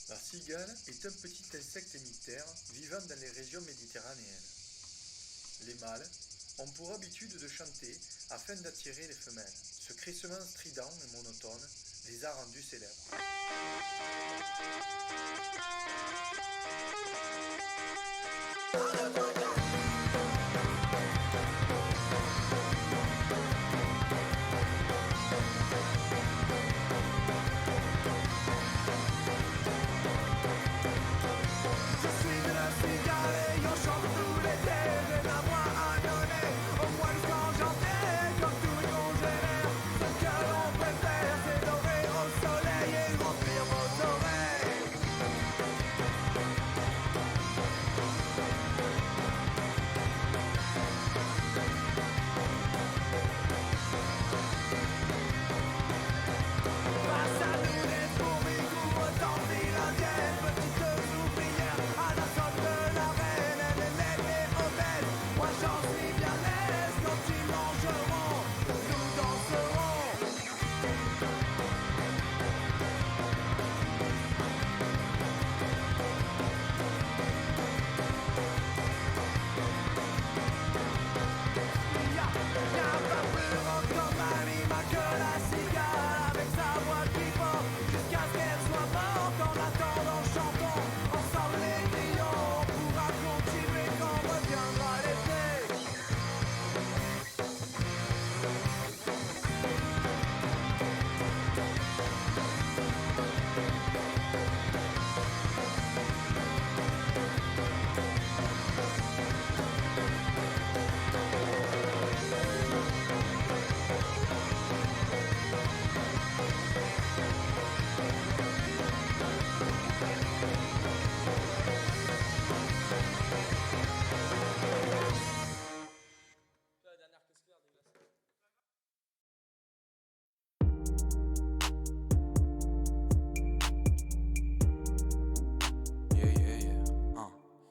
La cigale est un petit insecte hémiptère vivant dans les régions méditerranéennes. Les mâles ont pour habitude de chanter afin d'attirer les femelles. Ce crissement strident et monotone les a rendus célèbres.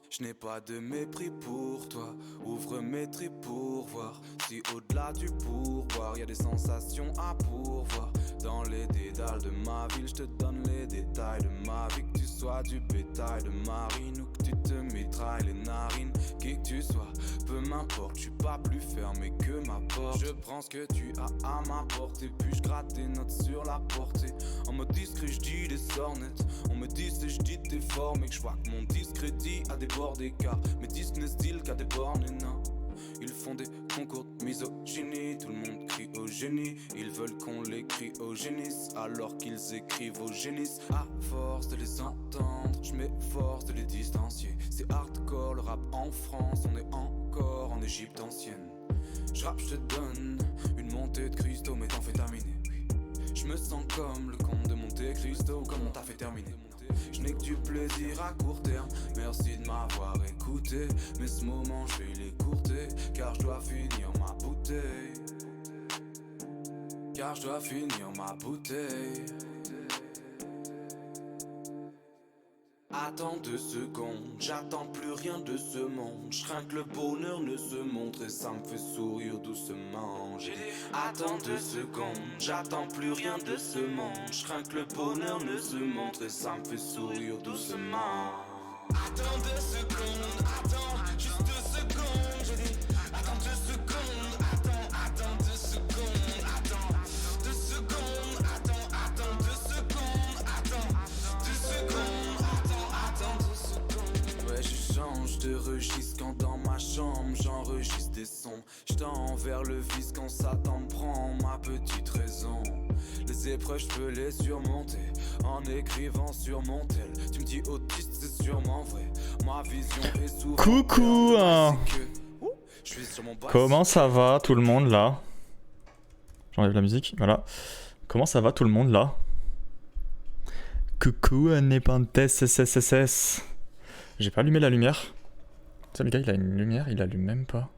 Je n'ai pas de mépris pour toi, ouvre mes tripes pour voir si au-delà du pourboire, y a des sensations à pourvoir. Dans les dédales de ma ville, je te donne les détails de ma vie. Que tu sois du bétail de marine ou que tu te mitrailles les narines. Qui que tu sois, peu m'importe, je suis pas plus fermé que ma porte. Je prends ce que tu as à ma portée, puis je gratte des notes sur la portée. En mode discret, je dis des sornettes. On me dit c'est je dis t'es fort, mais que je vois que mon discrédit a débordé. Car mes disques ne style qu'à des bornes et non. Ils font des concours de misogynie, tout le monde crie au génie. Ils veulent qu'on les crie au génisse, alors qu'ils écrivent au génisse. À force de les entendre, je m'efforce de les distancier. C'est hardcore le rap en France, on est encore en Égypte ancienne. Je rappe, je te donne une montée de cristaux, mais t'en fais terminer. Je me sens comme le comte de Monte Cristo, comme on t'a fait terminer. Je n'ai que du plaisir à court terme, merci de m'avoir écouté. Mais ce moment je vais l'écourter, car je dois finir ma bouteille. Car je dois finir ma bouteille. Attends 2 secondes, j'attends plus rien de ce monde. Je crains que le bonheur ne se montre et ça me fait sourire doucement. J'ai dit attends 2 secondes, j'attends plus rien de ce monde. Je crains que le bonheur ne se montre et ça me fait sourire doucement. Attends 2 secondes, attends juste 2 secondes. J'ai dit attends 2 secondes, attends 2 secondes, attends 2 secondes, attends 2 secondes, attends 2 secondes. Ouais, je change de registre quand dans ma chambre j'enregistre des sons. J'tends vers le vice quand ça t'en prend, ma petite raison. Les épreuves je peux les surmonter en écrivant sur mon tel. Tu me dis autiste c'est sûrement vrai, ma vision est souvent. Coucou Comment ça va tout le monde là? J'enlève la musique, voilà. Comment ça va tout le monde là? Coucou Népenthes SSSS. J'ai pas allumé la lumière. Tu sais, le gars il a une lumière, il allume même pas.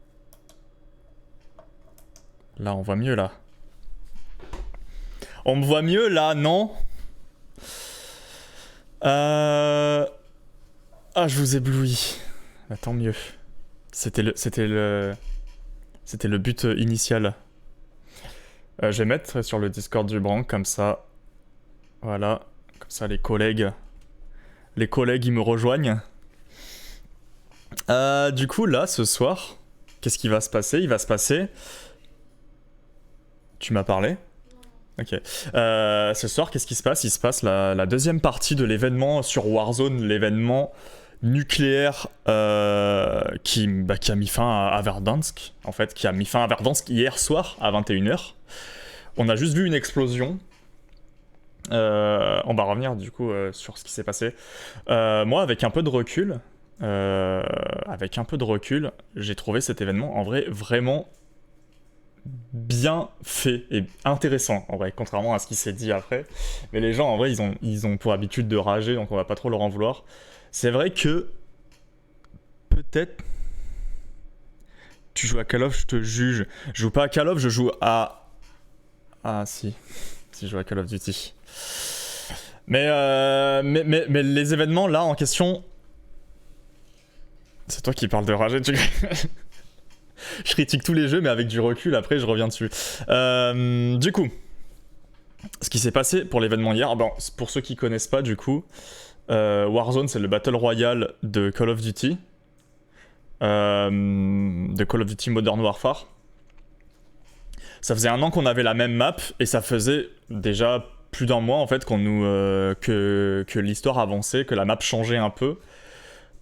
Là on voit mieux là. On me voit mieux là, non? Ah, je vous éblouis. Bah, tant mieux. C'était le but initial. Je vais mettre sur le Discord du Branc comme ça. Voilà. Comme ça les collègues Les collègues, ils me rejoignent. Du coup, là, ce soir, qu'est-ce qui va se passer? Il va se passer... Tu m'as parlé? Ok. Ce soir, qu'est-ce qui se passe? Il se passe la deuxième partie de l'événement sur Warzone, l'événement nucléaire qui a mis fin à Verdansk, en fait, qui a mis fin à Verdansk hier soir à 21h. On a juste vu une explosion. On va revenir du coup sur ce qui s'est passé. Moi, avec un peu de recul, j'ai trouvé cet événement en vrai vraiment bien fait et intéressant en vrai, contrairement à ce qui s'est dit après. Mais les gens en vrai ils ont pour habitude de rager, donc on va pas trop leur en vouloir. C'est vrai que peut-être tu joues à Call of, je te juge. Je joue pas à Call of, je joue à... Ah si je joue à Call of Duty. Mais les événements là en question... C'est toi qui parles de rager, tu... Je critique tous les jeux, mais avec du recul, après je reviens dessus. Du coup, ce qui s'est passé pour l'événement hier, bon, pour ceux qui connaissent pas, du coup, Warzone, c'est le Battle Royale de Call of Duty. De Call of Duty Modern Warfare. Ça faisait 1 an qu'on avait la même map, et ça faisait déjà plus d'1 mois, en fait, que l'histoire avançait, que la map changeait un peu,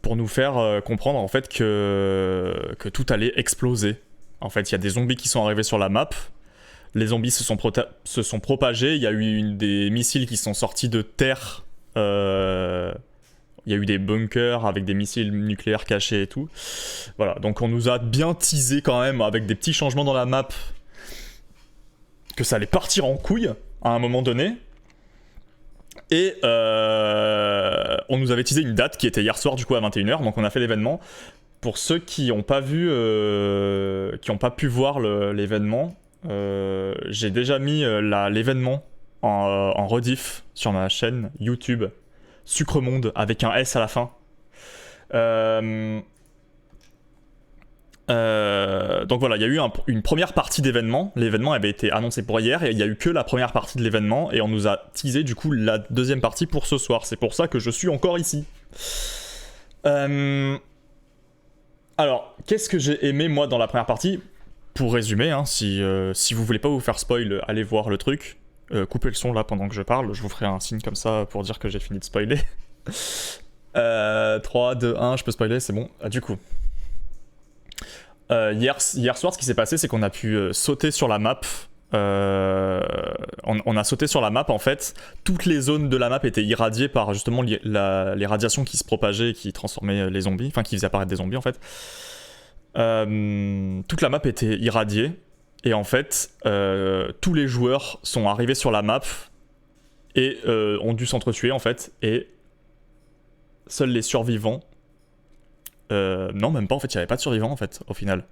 pour nous faire comprendre en fait que tout allait exploser. En fait, il y a des zombies qui sont arrivés sur la map, les zombies se sont propagés, il y a eu des missiles qui sont sortis de terre, il y a eu des bunkers avec des missiles nucléaires cachés et tout. Voilà, donc on nous a bien teasé quand même avec des petits changements dans la map que ça allait partir en couille à un moment donné. Et on nous avait teasé une date qui était hier soir du coup à 21h, donc on a fait l'événement. Pour ceux qui n'ont pas vu, qui n'ont pas pu voir l'événement, j'ai déjà mis l'événement en rediff sur ma chaîne YouTube Sucremonde avec un S à la fin. Donc voilà, il y a eu une première partie d'événement. L'événement avait été annoncé pour hier et il n'y a eu que la première partie de l'événement et on nous a teasé du coup la deuxième partie pour ce soir. C'est pour ça que je suis encore ici. Alors, qu'est-ce que j'ai aimé moi dans la première partie? Pour résumer, hein, si vous voulez pas vous faire spoil, allez voir le truc. Coupez le son là pendant que je parle, je vous ferai un signe comme ça pour dire que j'ai fini de spoiler. 3, 2, 1, je peux spoiler, c'est bon. Du coup... hier soir, ce qui s'est passé, c'est qu'on a pu sauter sur la map. On a sauté sur la map, en fait. Toutes les zones de la map étaient irradiées par justement les radiations qui se propageaient et qui transformaient les zombies, enfin qui faisaient apparaître des zombies en fait. Toute la map était irradiée. Et en fait, tous les joueurs sont arrivés sur la map et ont dû s'entretuer en fait. Et seuls les survivants... non, même pas, en fait, il n'y avait pas de survivants, en fait, au final.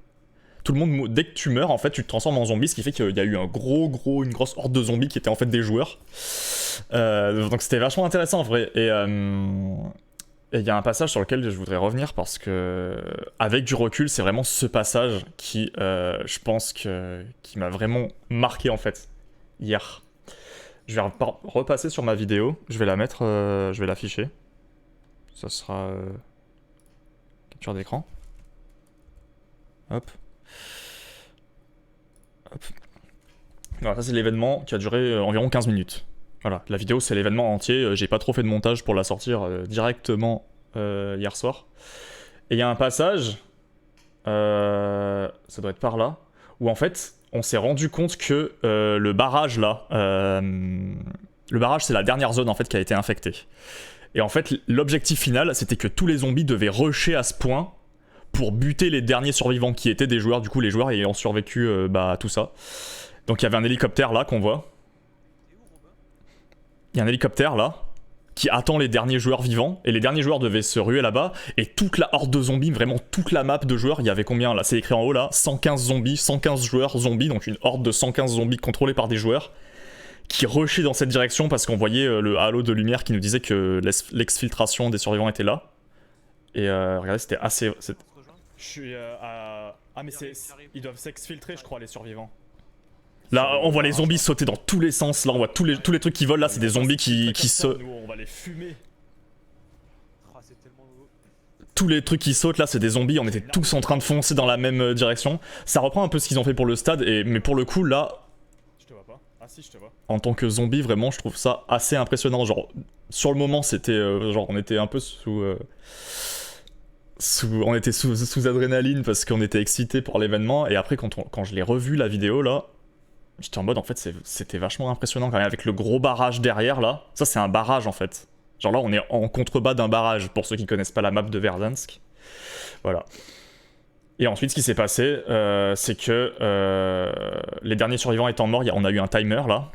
Tout le monde, dès que tu meurs, en fait, tu te transformes en zombie, ce qui fait qu'il y a eu une grosse horde de zombies qui étaient en fait des joueurs. Donc c'était vachement intéressant, en vrai. Et il y a un passage sur lequel je voudrais revenir, parce que, avec du recul, c'est vraiment ce passage qui, je pense, qui m'a vraiment marqué, en fait, hier. Je vais repasser sur ma vidéo, je vais la mettre, je vais l'afficher. Ça sera... capture d'écran. Hop. Hop. Voilà, ça c'est l'événement qui a duré environ 15 minutes. Voilà, la vidéo c'est l'événement entier, j'ai pas trop fait de montage pour la sortir directement hier soir. Et il y a un passage, ça doit être par là, où en fait on s'est rendu compte que le barrage là, le barrage c'est la dernière zone en fait qui a été infectée. Et en fait, l'objectif final, c'était que tous les zombies devaient rusher à ce point pour buter les derniers survivants qui étaient des joueurs, du coup les joueurs ayant survécu à tout ça. Donc il y avait un hélicoptère là qu'on voit. Il y a un hélicoptère là qui attend les derniers joueurs vivants, et les derniers joueurs devaient se ruer là-bas, et toute la horde de zombies, vraiment toute la map de joueurs, il y avait combien là? C'est écrit en haut là, 115 zombies, 115 joueurs zombies, donc une horde de 115 zombies contrôlés par des joueurs, qui rushaient dans cette direction parce qu'on voyait le halo de lumière qui nous disait que l'exfiltration des survivants était là. Et regardez, c'était assez... Je suis à... Ah mais ils doivent s'exfiltrer je crois les survivants. Là on voit les zombies sauter dans tous les sens, là on voit tous les trucs qui volent là, c'est des zombies qui sautent. Nous on va les fumer. tous les trucs qui sautent là, c'est des zombies, on était tous en train de foncer dans la même direction. Ça reprend un peu ce qu'ils ont fait pour le stade, mais pour le coup là... Je te vois pas. Ah si, je te vois. En tant que zombie, vraiment, je trouve ça assez impressionnant. Genre, sur le moment, c'était... genre, on était un peu on était sous adrénaline parce qu'on était excité pour l'événement, et après quand je l'ai revu la vidéo là, j'étais en mode en fait c'était vachement impressionnant quand même avec le gros barrage derrière là. Ça c'est un barrage en fait. Genre là on est en contrebas d'un barrage pour ceux qui connaissent pas la map de Verdansk. Voilà. Et ensuite ce qui s'est passé c'est que les derniers survivants étant morts, on a eu un timer là.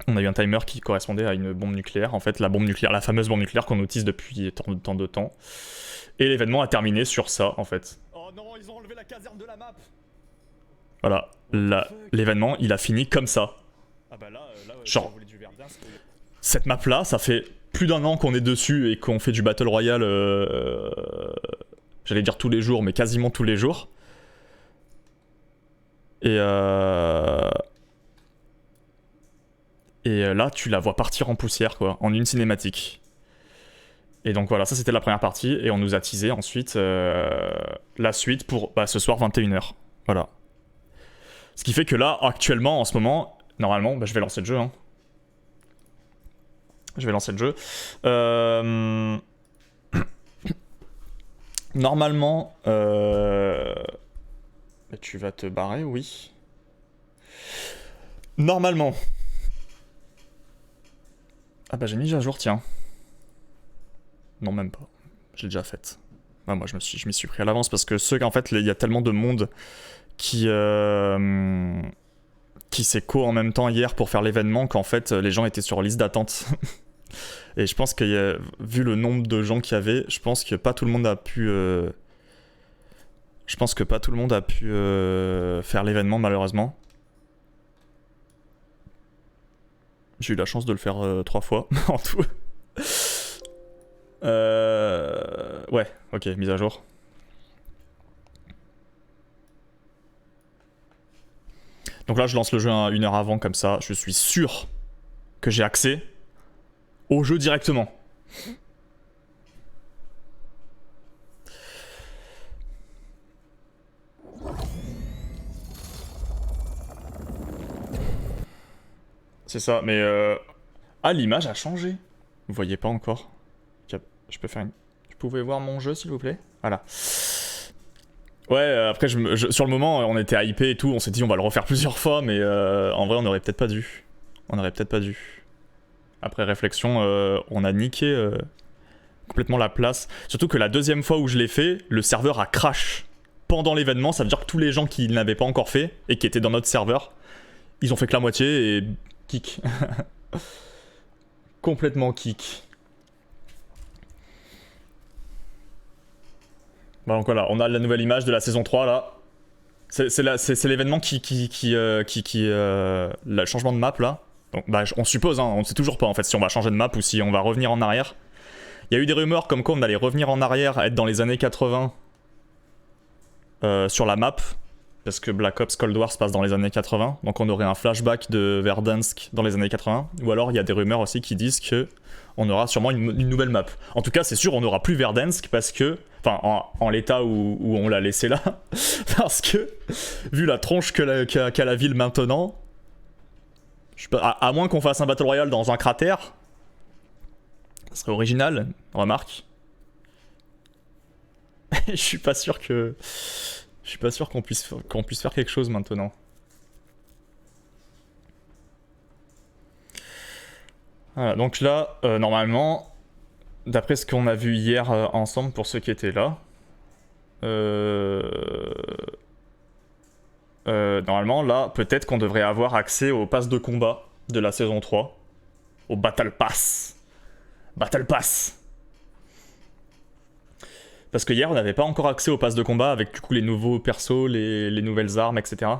On a eu un timer qui correspondait à une bombe nucléaire, en fait, la bombe nucléaire, la fameuse bombe nucléaire qu'on utilise depuis tant de temps. Et l'événement a terminé sur ça, en fait. Oh non, ils ont enlevé la caserne de la map. Voilà, l'événement, il a fini comme ça. Ah bah là genre, cette map-là, ça fait plus d'1 an qu'on est dessus et qu'on fait du Battle Royale, j'allais dire tous les jours, mais quasiment tous les jours. Et là, tu la vois partir en poussière, quoi, en une cinématique. Et donc voilà, ça c'était la première partie, et on nous a teasé ensuite la suite pour ce soir 21h. Voilà. Ce qui fait que là, actuellement, en ce moment, normalement, je vais lancer le jeu. Hein. Je vais lancer le jeu. Normalement, tu vas te barrer, oui. Normalement. Ah j'ai mis à jour, tiens. Non, même pas. J'ai déjà fait. Ah, moi, je m'y suis pris à l'avance parce que ceux qu'en fait, il y a tellement de monde qui s'est co en même temps hier pour faire l'événement qu'en fait, les gens étaient sur liste d'attente. Et je pense que, vu le nombre de gens qu'il y avait, je pense que pas tout le monde a pu... faire l'événement, malheureusement. J'ai eu la chance de le faire 3 fois, en tout. Ouais, ok, mise à jour. Donc là, je lance le jeu 1 heure avant, comme ça, je suis sûr que j'ai accès au jeu directement. C'est ça, mais ah, l'image a changé. Vous voyez pas encore? Je peux faire une... Vous pouvez voir mon jeu, s'il vous plaît? Voilà. Ouais, après, sur le moment, on était hypé et tout, on s'est dit on va le refaire plusieurs fois, mais en vrai, on aurait peut-être pas dû. Après réflexion, on a niqué complètement la place. Surtout que la deuxième fois où je l'ai fait, le serveur a crash pendant l'événement. Ça veut dire que tous les gens qui ne l'avaient pas encore fait et qui étaient dans notre serveur, ils ont fait que la moitié et kick. Complètement kick. Bon, donc voilà, on a la nouvelle image de la saison 3 là. C'est l'événement le changement de map là. Donc, on suppose, hein, on ne sait toujours pas en fait si on va changer de map ou si on va revenir en arrière. Il y a eu des rumeurs comme quoi on allait revenir en arrière, être dans les années 80 sur la map. Parce que Black Ops Cold War se passe dans les années 80. Donc on aurait un flashback de Verdansk dans les années 80. Ou alors il y a des rumeurs aussi qui disent que on aura sûrement une nouvelle map. En tout cas, c'est sûr, on n'aura plus Verdansk parce que... Enfin, en l'état où on l'a laissé là. Parce que, vu la tronche qu'a la ville maintenant... Je sais pas, à moins qu'on fasse un Battle Royale dans un cratère... Ça serait original, remarque. Je suis pas sûr que... Je suis pas sûr qu'on puisse faire quelque chose maintenant. Voilà, donc là, normalement, d'après ce qu'on a vu hier ensemble pour ceux qui étaient là, normalement, là, peut-être qu'on devrait avoir accès au pass de combat de la saison 3, au Battle Pass. Battle Pass. Parce que hier, on n'avait pas encore accès au pass de combat avec du coup les nouveaux persos, les nouvelles armes, etc.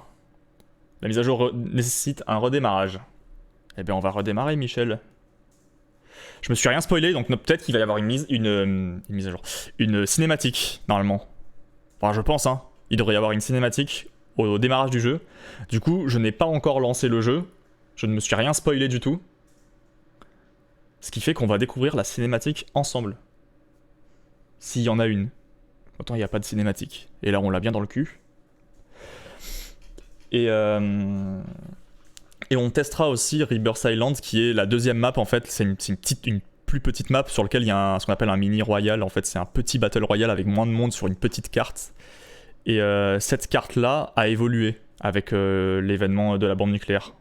La mise à jour nécessite un redémarrage. Eh bien, on va redémarrer, Michel. Je me suis rien spoilé, donc peut-être qu'il va y avoir une mise à jour. Une cinématique, normalement. Enfin, je pense, hein. Il devrait y avoir une cinématique au démarrage du jeu. Du coup, je n'ai pas encore lancé le jeu. Je ne me suis rien spoilé du tout. Ce qui fait qu'on va découvrir la cinématique ensemble. S'il y en a une. Autant il n'y a pas de cinématique. Et là, on l'a bien dans le cul. Et on testera aussi Rebirth Island, qui est la deuxième map, en fait. C'est une plus petite map sur laquelle il y a ce qu'on appelle un mini royal. En fait, c'est un petit battle royal avec moins de monde sur une petite carte. Et cette carte-là a évolué avec l'événement de la bombe nucléaire.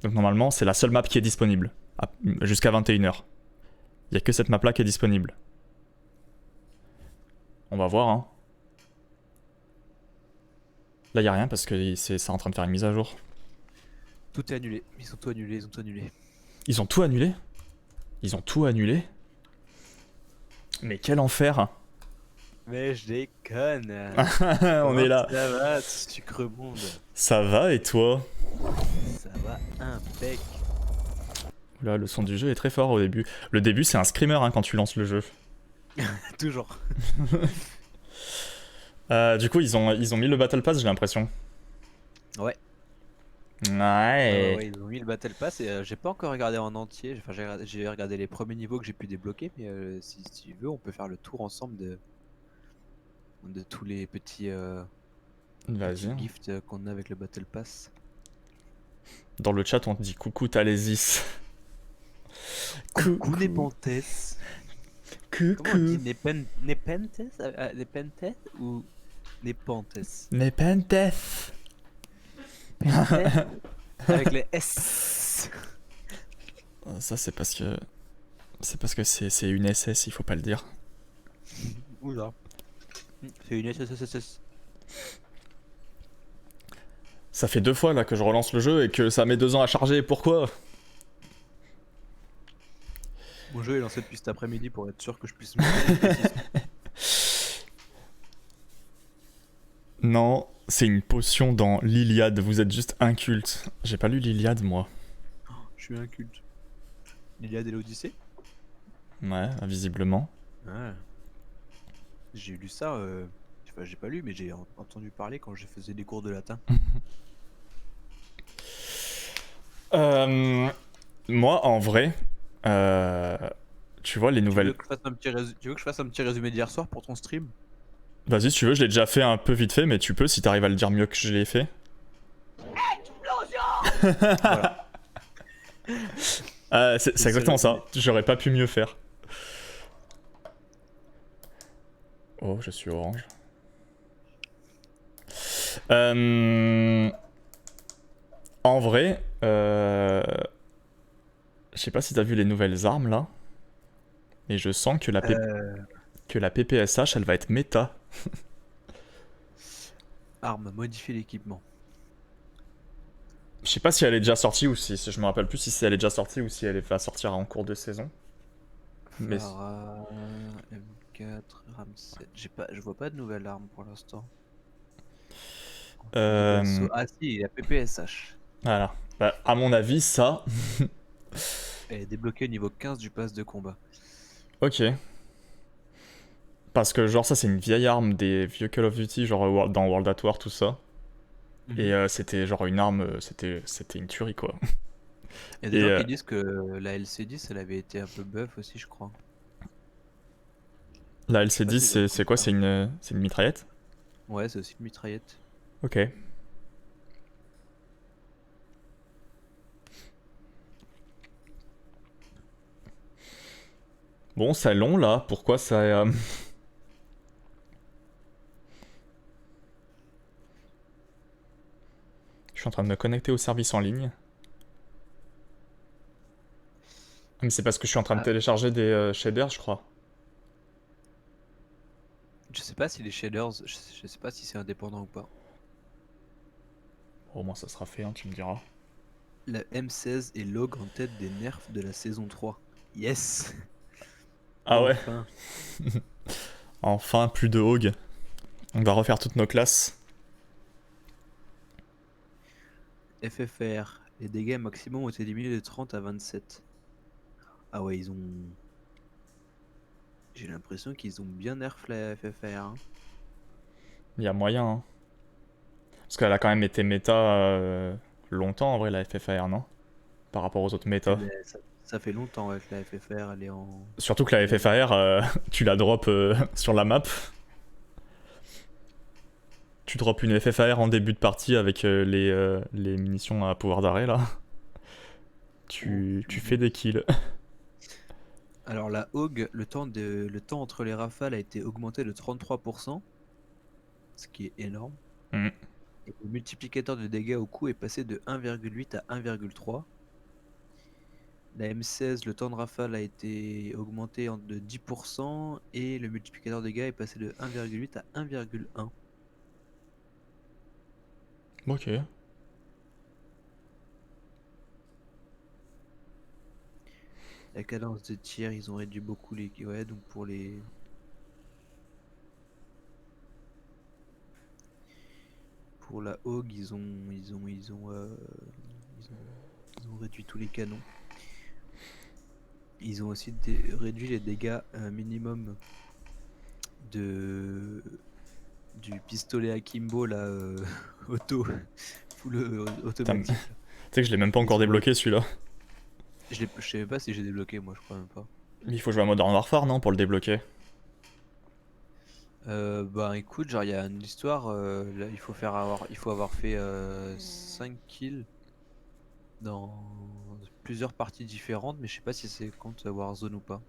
Donc normalement, c'est la seule map qui est disponible, jusqu'à 21h. Il n'y a que cette map-là qui est disponible. On va voir, hein. Là, il n'y a rien parce que c'est en train de faire une mise à jour. Tout est annulé. Ils ont tout annulé, ils ont tout annulé. Ils ont tout annulé? Ils ont tout annulé? Mais quel enfer! Mais je déconne. On est là. Ça va, sucre monde. Ça va et toi? Ça va impec. Là, le son du jeu est très fort au début. Le début, c'est un screamer hein, quand tu lances le jeu. Toujours. Du coup, ils ont mis le Battle Pass, j'ai l'impression. Ouais. Ouais. Ouais, ils ont mis le Battle Pass et j'ai pas encore regardé en entier. Enfin, j'ai regardé les premiers niveaux que j'ai pu débloquer, mais si tu veux, on peut faire le tour ensemble de tous les petits Vas-y. gifts qu'on a avec le Battle Pass. Dans le chat, on te dit coucou Talésis. Coucou Nepenthes. Comment on dit Nepenthes Nepenthes ou Nepenthes Nepenthes. avec les S. Ça, c'est parce que. C'est parce que c'est une SS, il faut pas le dire. Oula. C'est une SSSS. Ça fait 2 fois là que je relance le jeu et que ça met 2 ans à charger. Pourquoi? Mon jeu est lancé depuis cet après-midi pour être sûr que je puisse. Non, c'est une potion dans l'Iliade. Vous êtes juste inculte. J'ai pas lu l'Iliade, moi. Je suis un culte. L'Iliade et l'Odyssée. Ouais, visiblement. Ouais. J'ai lu ça. Enfin, j'ai pas lu, mais j'ai entendu parler quand je faisais des cours de latin. Moi, en vrai, tu vois les Tu veux nouvelles. que je fasse un petit résumé d'hier soir pour ton stream? Vas-y, si tu veux, je l'ai déjà fait un peu vite fait, mais tu peux si t'arrives à le dire mieux que je l'ai fait. Voilà. C'est exactement ça. J'aurais pas pu mieux faire. Oh, je suis orange. En vrai, je sais pas si t'as vu les nouvelles armes là, mais je sens que que la PPSH elle va être méta. Arme, modifier l'équipement. Je sais pas si elle est déjà sortie ou si je me rappelle plus si elle est déjà sortie ou si elle va sortir en cours de saison. Mais Farah, M4, RAM7. Je vois pas de nouvelle arme pour l'instant. Ah si, la PPSH. voilà. Bah, à mon avis, ça. Elle est débloquée au niveau 15 du pass de combat. Ok. Parce que genre ça c'est une vieille arme des vieux Call of Duty, genre dans World at War tout ça. Et c'était genre une arme, c'était une tuerie quoi. Il y a des gens qui disent que la LC10 elle avait été un peu buff aussi je crois. La LC10 c'est quoi? C'est une mitraillette? Ouais c'est aussi une mitraillette. Ok. Bon c'est long là, pourquoi ça... Je suis en train de me connecter au service en ligne. Mais c'est parce que je suis en train de télécharger des shaders je crois. Je sais pas si les shaders, je sais pas si c'est indépendant ou pas. Au moins ça sera fait, hein, tu me diras. La M16 est log en tête des nerfs de la saison 3. Yes. Ah ouais. Enfin. Enfin, plus de Hog. On va refaire toutes nos classes. FFR, les dégâts maximum ont été diminués de 30 à 27. Ah ouais, ils ont... J'ai l'impression qu'ils ont bien nerf la FFR. Hein. Il y a moyen, hein. Parce qu'elle a quand même été méta longtemps en vrai la FFR, non? Par rapport aux autres méta. Ça fait longtemps ouais, que la FFR elle est en. Surtout que la FFR, tu la drops sur la map. Tu drops une FFR en début de partie avec les munitions à pouvoir d'arrêt là. Tu fais des kills. Alors la Hog, le temps entre les rafales a été augmenté de 33%, ce qui est énorme. Mm. Et le multiplicateur de dégâts au coup est passé de 1,8 à 1,3. La M16, le temps de rafale a été augmenté de 10% et le multiplicateur de dégâts est passé de 1,8 à 1,1. Ok. La cadence de tir, ils ont réduit beaucoup les. Ouais, donc pour les. Pour la Hog, ils ont réduit tous les canons. Ils ont aussi réduit les dégâts minimum du pistolet Akimbo là automatique. Tu sais que je l'ai même pas encore débloqué celui-là. Je sais pas si j'ai débloqué moi, je crois même pas. Il faut jouer à Modern Warfare non pour le débloquer. Bah écoute, genre il y a une histoire, là, il faut avoir fait 5 kills dans plusieurs parties différentes, mais je sais pas si c'est compte Warzone ou pas.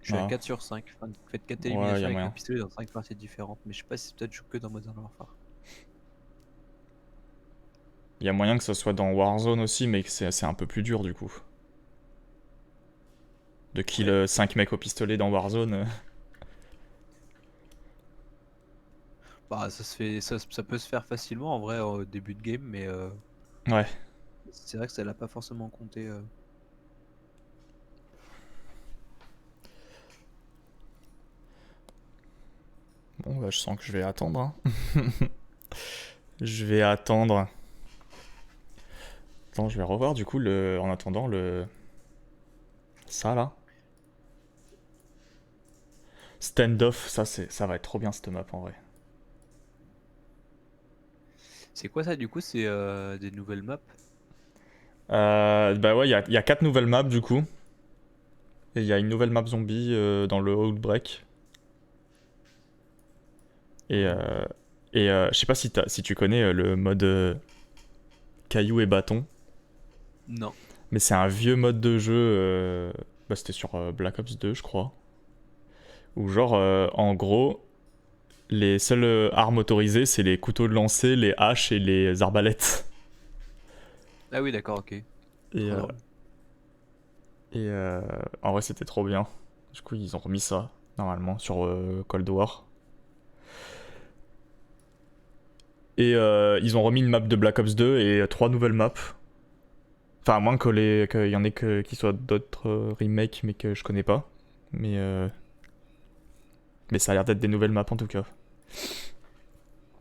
Je suis à 4 sur 5, enfin, faites 4 Ouais, éliminations y a avec moyen. le pistolet dans 5 parties différentes, mais je sais pas si c'est peut-être que dans Modern Warfare. Il y a moyen que ce soit dans Warzone aussi, mais que c'est un peu plus dur du coup. De kill 5 mecs au pistolet dans Warzone. Bah ça peut se faire facilement en vrai au début de game, mais Ouais. c'est vrai que ça l'a pas forcément compté. Bon bah je sens que je vais attendre. Hein. Je vais attendre. Attends, je vais revoir du coup en attendant ça là. Standoff, ça va être trop bien cette map en vrai. C'est quoi ça du coup? C'est des nouvelles maps? Bah ouais, il y a 4 nouvelles maps du coup. Et il y a une nouvelle map zombie dans le Outbreak. Et je sais pas si tu connais le mode caillou et bâton. Non. Mais c'est un vieux mode de jeu. Bah c'était sur Black Ops 2 je crois. Où genre en gros les seules armes autorisées c'est les couteaux de lancer, les haches et les arbalètes. Ah oui d'accord, ok. Et, Trop drôle. En vrai c'était trop bien. Du coup ils ont remis ça normalement sur Cold War. Et ils ont remis une map de Black Ops 2 et 3 nouvelles maps. Enfin à moins qu'il y en ait qui soient d'autres remakes mais que je connais pas. Mais ça a l'air d'être des nouvelles maps en tout cas.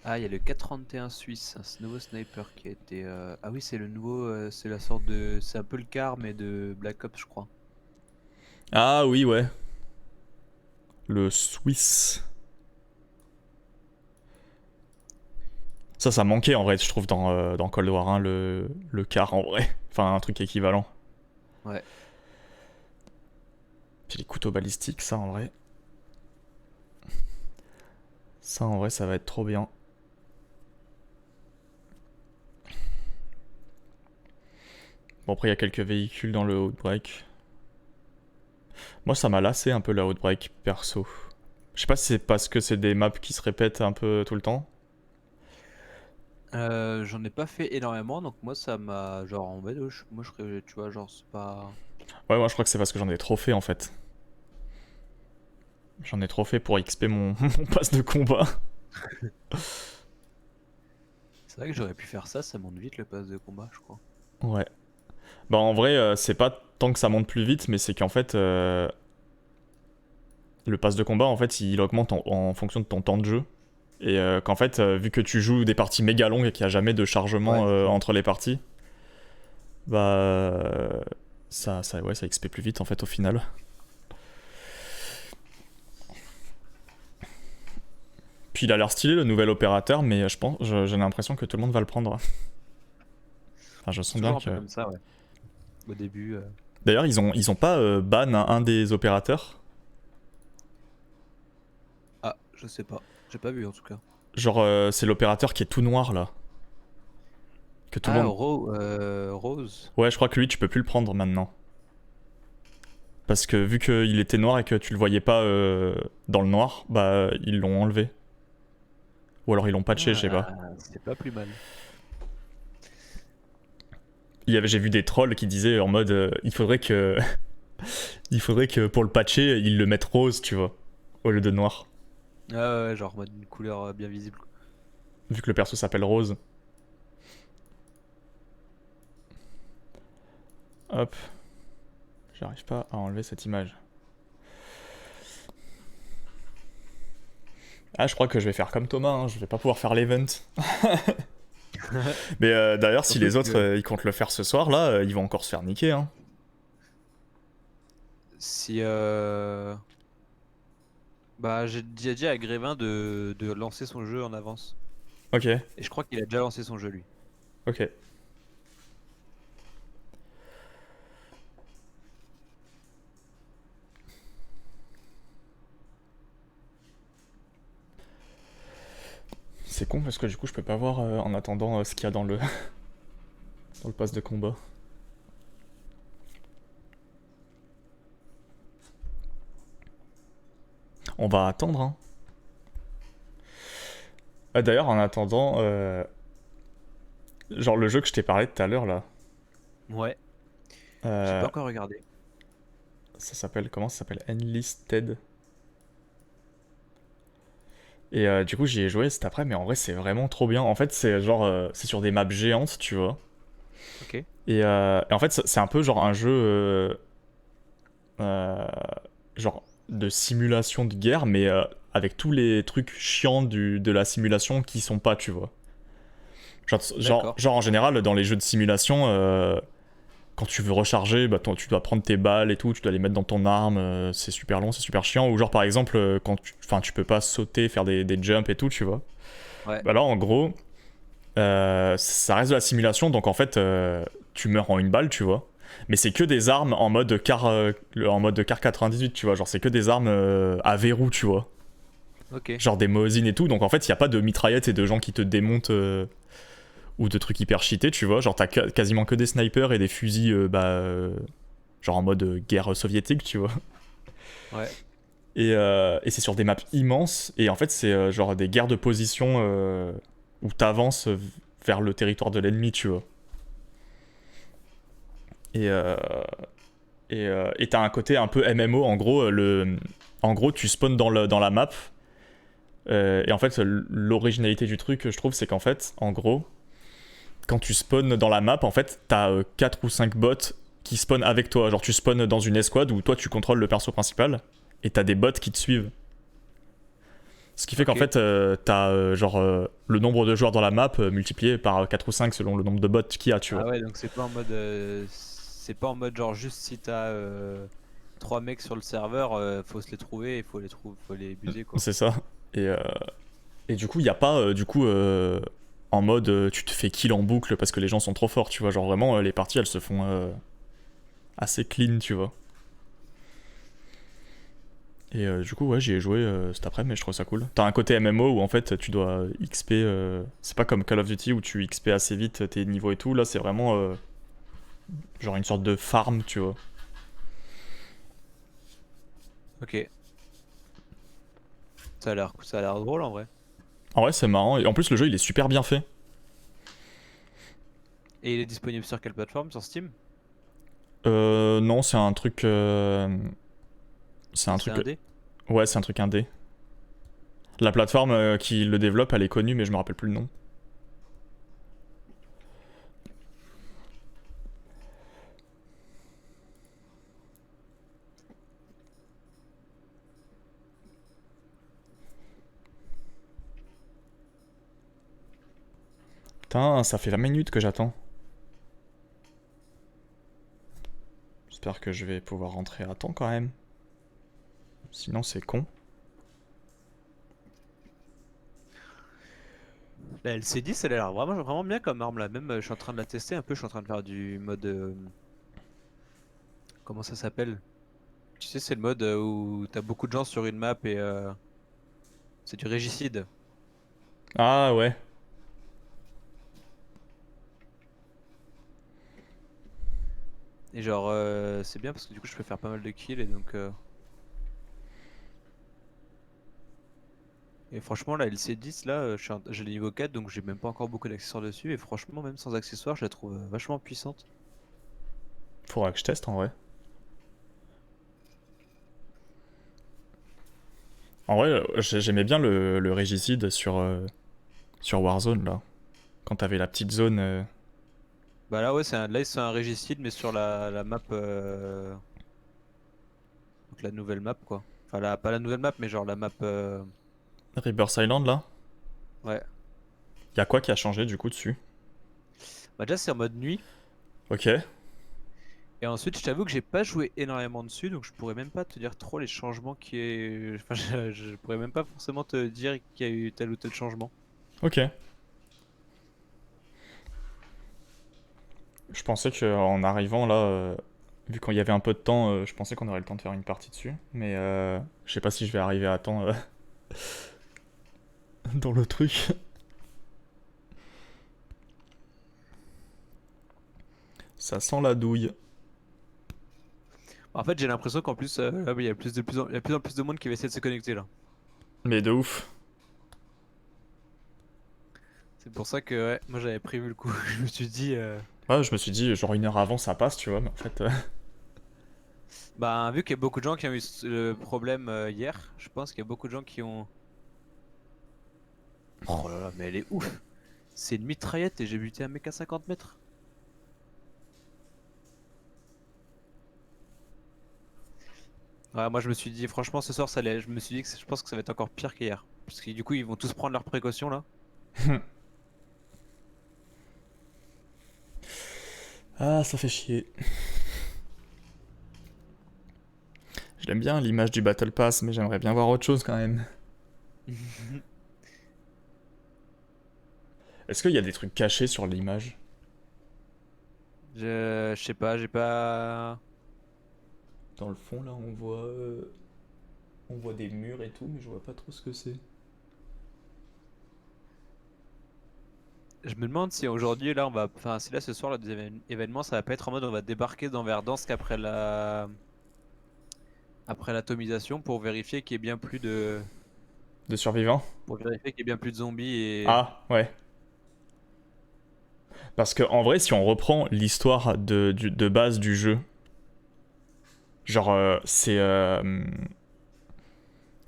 Ah, il y a le 431 suisse, un nouveau sniper qui a été. Ah oui, c'est le nouveau, c'est la sorte de. C'est un peu le car, mais de Black Ops, je crois. Ah oui ouais. Le Swiss. Ça manquait en vrai, je trouve, dans Cold War 1, le car en vrai. Enfin, un truc équivalent. Ouais. Puis les couteaux balistiques, ça en vrai. Ça en vrai, ça va être trop bien. Bon, après, il y a quelques véhicules dans le Outbreak. Moi, ça m'a lassé un peu la Outbreak perso. Je sais pas si c'est parce que c'est des maps qui se répètent un peu tout le temps. J'en ai pas fait énormément, donc moi ça m'a. Genre en fait, moi je serais. Tu vois, genre c'est pas. Ouais, moi je crois que c'est parce que j'en ai trop fait en fait. J'en ai trop fait pour XP mon pass de combat. C'est vrai que j'aurais pu faire ça monte vite le pass de combat, je crois. Ouais. Bah en vrai, c'est pas tant que ça monte plus vite, mais c'est qu'en fait, le pass de combat, en fait, il augmente en fonction de ton temps de jeu. Et qu'en fait, vu que tu joues des parties méga longues et qu'il n'y a jamais de chargement Ouais, entre les parties, bah ça XP plus vite en fait au final. Puis il a l'air stylé le nouvel opérateur, mais j'ai l'impression que tout le monde va le prendre. Enfin, je sens bien toujours un peu que. comme ça, ouais. Au début. D'ailleurs, ils ont pas ban un des opérateurs. Ah, je sais pas. J'ai pas vu en tout cas. Genre, c'est l'opérateur qui est tout noir là. Que tout le Ah, monde. Rose. Ouais, je crois que lui, tu peux plus le prendre maintenant. Parce que vu qu'il était noir et que tu le voyais pas dans le noir, bah ils l'ont enlevé. Ou alors ils l'ont patché, je sais pas. C'est pas plus mal. J'ai vu des trolls qui disaient en mode il faudrait que il faudrait que pour le patcher, ils le mettent rose, tu vois, au lieu de noir. Ah ouais, genre en mode une couleur bien visible. Vu que le perso s'appelle Rose. Hop. J'arrive pas à enlever cette image. Ah, je crois que je vais faire comme Thomas, hein, je vais pas pouvoir faire l'event. Mais d'ailleurs, si Surtout les autres que- ils comptent le faire ce soir, là, ils vont encore se faire niquer. Hein. Si bah j'ai déjà dit à Grévin de lancer son jeu en avance. Ok, Et je crois qu'il a déjà lancé son jeu lui. ok. C'est con parce que du coup, je peux pas voir en attendant ce qu'il y a dans le dans le pass de combat. On va attendre. Hein. D'ailleurs, en attendant, genre le jeu que je t'ai parlé tout à l'heure là, Ouais, j'ai euh, pas encore regardé. ça s'appelle comment? Ça s'appelle Enlisted. Et du coup, j'y ai joué cet après, mais en vrai, c'est vraiment trop bien. En fait, c'est genre, c'est sur des maps géantes, tu vois. Ok. Et en fait, c'est un peu genre un jeu, euh, genre de simulation de guerre, mais avec tous les trucs chiants de la simulation qui sont pas, tu vois. D'accord. Genre en général, dans les jeux de simulation, quand tu veux recharger, bah, tu dois prendre tes balles et tout, tu dois les mettre dans ton arme, c'est super long, c'est super chiant. Ou genre par exemple, tu peux pas sauter, faire des jumps et tout, tu vois. Ouais. Bah là en gros, ça reste de la simulation, donc en fait, tu meurs en une balle, tu vois. Mais c'est que des armes en mode car 98, tu vois. Genre c'est que des armes à verrou, tu vois. Ok. Genre des Mosin et tout. Donc en fait, il y a pas de mitraillettes et de gens qui te démontent ou de trucs hyper cheatés, tu vois. Genre t'as quasiment que des snipers et des fusils, genre en mode guerre soviétique, tu vois. Ouais. Et c'est sur des maps immenses. Et en fait, c'est genre des guerres de position où t'avances vers le territoire de l'ennemi, tu vois. Et et t'as un côté un peu MMO. En gros, tu spawns dans la map. Et en fait, l'originalité du truc, je trouve, c'est qu'en fait, en gros, quand tu spawns dans la map, en fait, t'as 4 ou 5 bots qui spawnent avec toi. Genre, tu spawns dans une escouade où toi, tu contrôles le perso principal. Et t'as des bots qui te suivent. Ce qui fait qu'en Ok. fait, t'as le nombre de joueurs dans la map multiplié par 4 ou 5 selon le nombre de bots qu'il y a, tu Ah vois. ouais, donc c'est pas en mode genre juste si t'as 3 mecs sur le serveur, faut se les trouver, il faut les buser quoi. C'est ça. Et, euh, et du coup, il n'y a pas en mode tu te fais kill en boucle parce que les gens sont trop forts, tu vois. Genre vraiment, les parties elles se font assez clean, tu vois. Et du coup, ouais, j'y ai joué cet après-midi, mais je trouve ça cool. T'as un côté MMO où en fait tu dois XP. C'est pas comme Call of Duty où tu XP assez vite tes niveaux et tout. Là, c'est vraiment genre une sorte de farm, tu vois. Ok. Ça a l'air drôle en vrai. En vrai, c'est marrant. Et en plus, le jeu il est super bien fait. Et il est disponible sur quelle plateforme? Sur Steam? Non, c'est un truc. C'est un C'est truc. un dé? Ouais, c'est un truc indé. La plateforme qui le développe, elle est connue, mais je me rappelle plus le nom. Putain, ça fait 20 minutes que j'attends. J'espère que je vais pouvoir rentrer à temps quand même. Sinon, c'est con. La LC10 elle a l'air vraiment bien comme arme là. Même je suis en train de la tester un peu, je suis en train de faire du mode comment ça s'appelle? Tu sais, c'est le mode où t'as beaucoup de gens sur une map et c'est du régicide. Ah ouais. Et genre, c'est bien parce que du coup, je peux faire pas mal de kills et donc. Et franchement, la LC10, là, j'ai le niveau 4 donc j'ai même pas encore beaucoup d'accessoires dessus. Et franchement, même sans accessoires, je la trouve vachement puissante. Faudra que je teste en vrai. En vrai, j'aimais bien le régicide sur Warzone là. Quand t'avais la petite zone. Bah là, ouais, là, c'est un régicide, mais sur la map. Donc la nouvelle map, quoi. Enfin, pas la nouvelle map, mais genre la map. Rebirth Island là. Ouais. Y'a quoi qui a changé du coup dessus? Bah, déjà, c'est en mode nuit. Ok. Et ensuite, je t'avoue que j'ai pas joué énormément dessus, donc je pourrais même pas te dire trop les changements qui est. Enfin, je pourrais même pas forcément te dire qu'il y a eu tel ou tel changement. Ok. Je pensais qu'en arrivant là, vu qu'il y avait un peu de temps, je pensais qu'on aurait le temps de faire une partie dessus. Mais je sais pas si je vais arriver à temps dans le truc. Ça sent la douille. En fait, j'ai l'impression qu'en plus, là, il y a il y a plus en plus de monde qui va essayer de se connecter là. Mais de ouf. C'est pour ça que ouais, moi j'avais prévu le coup. Je me suis dit, Ouais, je me suis dit, genre 1 heure avant ça passe, tu vois, mais en fait. bah, vu qu'il y a beaucoup de gens qui ont eu le problème hier, je pense qu'il y a beaucoup de gens qui ont. Oh là là, mais elle est ouf! C'est une mitraillette et j'ai buté un mec à 50 mètres. Ouais, moi je me suis dit, franchement, ce soir, je me suis dit que je pense que ça va être encore pire qu'hier. Parce que du coup, ils vont tous prendre leurs précautions là. Ah, ça fait chier. Je l'aime bien l'image du Battle Pass, mais j'aimerais bien voir autre chose quand même. Est-ce qu'il y a des trucs cachés sur l'image? Je sais pas, j'ai pas. Dans le fond, là, on voit des murs et tout, mais je vois pas trop ce que c'est. Je me demande si aujourd'hui, là, on va. Enfin, si là ce soir, le deuxième événement, ça va pas être en mode on va débarquer dans Verdansk après après l'atomisation pour vérifier qu'il y ait bien plus de. De survivants? Pour vérifier qu'il y ait bien plus de zombies et. Ah, ouais. Parce que en vrai, si on reprend l'histoire de base du jeu, genre,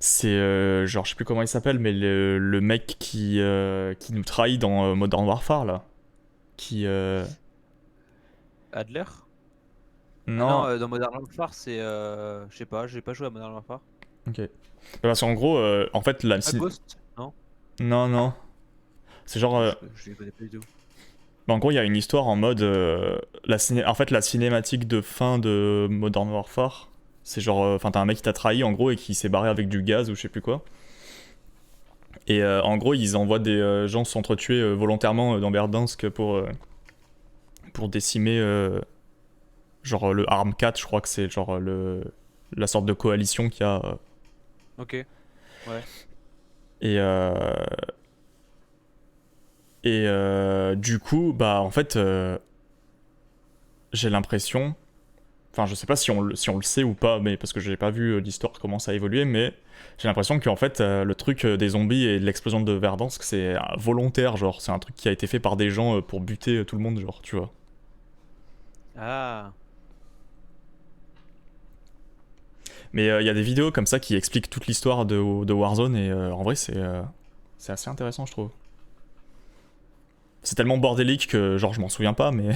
genre, je sais plus comment il s'appelle, mais le mec qui nous trahit dans Modern Warfare, là. Qui. Adler? Ah non, Non. dans Modern Warfare, c'est. Je sais pas, j'ai pas joué à Modern Warfare. Ok. Parce qu'en gros, en fait, la. C'est pas Ghost? Non? Non, non. C'est genre. Attends, je les connais pas du tout. Bah, en gros, il y a une histoire en mode. En fait, la cinématique de fin de Modern Warfare, c'est genre. Enfin, t'as un mec qui t'a trahi en gros et qui s'est barré avec du gaz ou je sais plus quoi. Et en gros, ils envoient des gens s'entretuer volontairement dans Verdansk pour décimer. Genre le ARM 4, je crois que c'est genre la sorte de coalition qu'il y a. Ok. Ouais. Et. Du coup, bah en fait. J'ai l'impression. Enfin, je sais pas si on le sait ou pas, mais parce que j'ai pas vu l'histoire comment ça a évolué, mais j'ai l'impression qu'en fait, le truc des zombies et de l'explosion de Verdansk, c'est volontaire, genre, c'est un truc qui a été fait par des gens pour buter tout le monde, genre, tu vois. Ah. Mais il y a des vidéos comme ça qui expliquent toute l'histoire de Warzone, et en vrai, c'est assez intéressant, je trouve. C'est tellement bordélique que, genre, je m'en souviens pas, mais.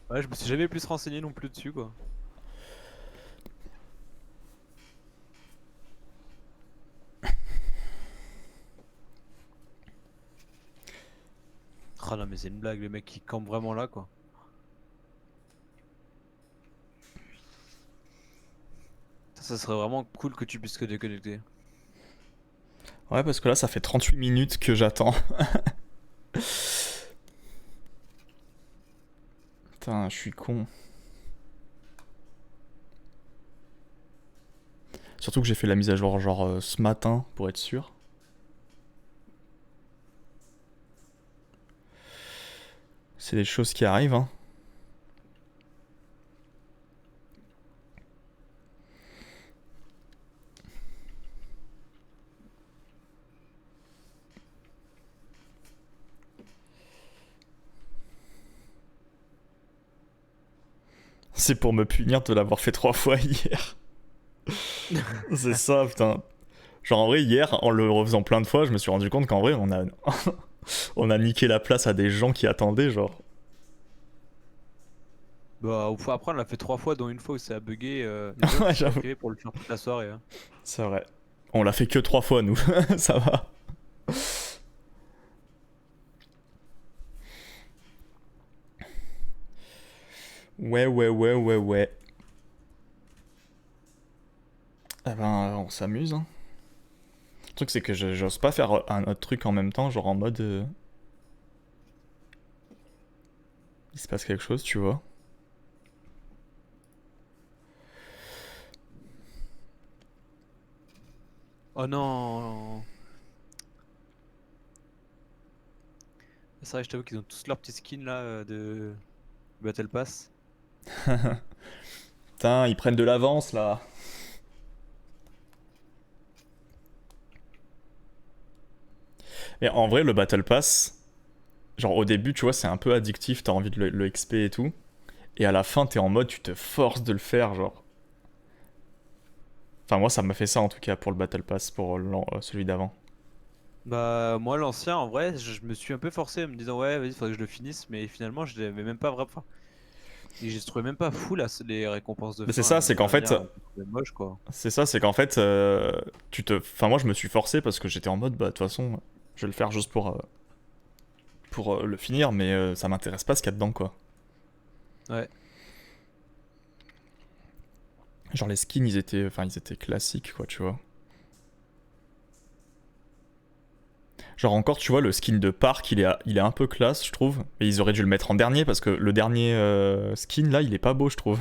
Ouais, je me suis jamais plus renseigné non plus dessus, quoi. Oh non, mais c'est une blague, le mec qui campe vraiment là, quoi. Ça serait vraiment cool que tu puisses te déconnecter. Ouais, parce que là, ça fait 38 minutes que j'attends. Putain, je suis con. Surtout que j'ai fait la mise à jour genre ce matin pour être sûr. C'est des choses qui arrivent, hein. C'est pour me punir de l'avoir fait 3 fois hier. C'est ça, putain. Genre en vrai, hier, en le refaisant plein de fois, je me suis rendu compte qu'en vrai, on a niqué la place à des gens qui attendaient, genre. Bah, après, on l'a fait 3 fois, dont une fois où ça a bugué. Ouais, j'avoue. Privé pour le faire toute la soirée. Hein. C'est vrai. On l'a fait que 3 fois, nous. Ça va. Ouais. Eh ben, on s'amuse, hein. Le truc, c'est que j'ose pas faire un autre truc en même temps, genre en mode. Il se passe quelque chose, tu vois. Oh non! C'est vrai, je t'avoue qu'ils ont tous leurs petits skins là de Battle Pass. Putain, ils prennent de l'avance là. Mais en vrai, le Battle Pass, genre au début, tu vois, c'est un peu addictif, t'as envie de le XP et tout. Et à la fin, t'es en mode, tu te forces de le faire, genre. Enfin, moi, ça m'a fait ça en tout cas pour le Battle Pass, pour celui d'avant. Bah, moi, l'ancien, en vrai, je me suis un peu forcé en me disant, ouais, vas-y, faudrait que je le finisse, mais finalement, je l'avais même pas vraiment. Enfin, et j'ai trouvé même pas fou là, les récompenses de Mais c'est fin. ça, c'est qu'en fait, Dernière, j'ai trouvé moche quoi. Enfin, moi, je me suis forcé parce que j'étais en mode, bah, de toute façon, je vais le faire juste pour le finir, mais ça m'intéresse pas ce qu'il y a dedans, quoi. Ouais. Genre, les skins, ils étaient classiques, quoi, tu vois. Genre encore, tu vois, le skin de Park, il est un peu classe, je trouve. Mais ils auraient dû le mettre en dernier parce que le dernier skin, là, il est pas beau, je trouve.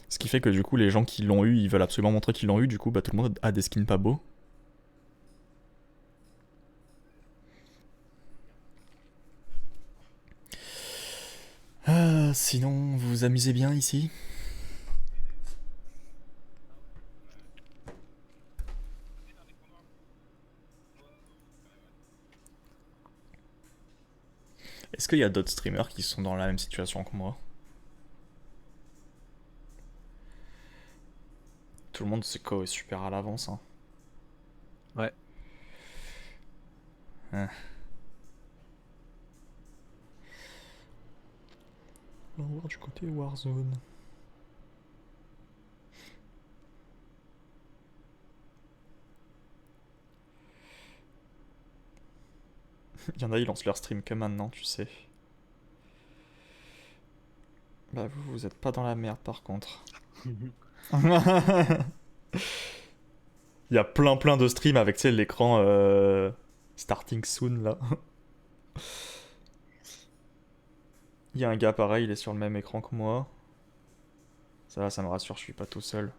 Ce qui fait que du coup, les gens qui l'ont eu, ils veulent absolument montrer qu'ils l'ont eu. Du coup, bah, tout le monde a des skins pas beaux. Sinon, vous vous amusez bien ici? Est-ce qu'il y a d'autres streamers qui sont dans la même situation que moi? Tout le monde se est super à l'avance. Hein. Ouais. Hein. On va voir du côté Warzone. Il y en a, ils lancent leur stream que maintenant, tu sais. Bah vous êtes pas dans la merde par contre. Il y a plein de streams avec, tu sais, l'écran starting soon là. Il y a un gars pareil, il est sur le même écran que moi. Ça va, ça me rassure, je suis pas tout seul.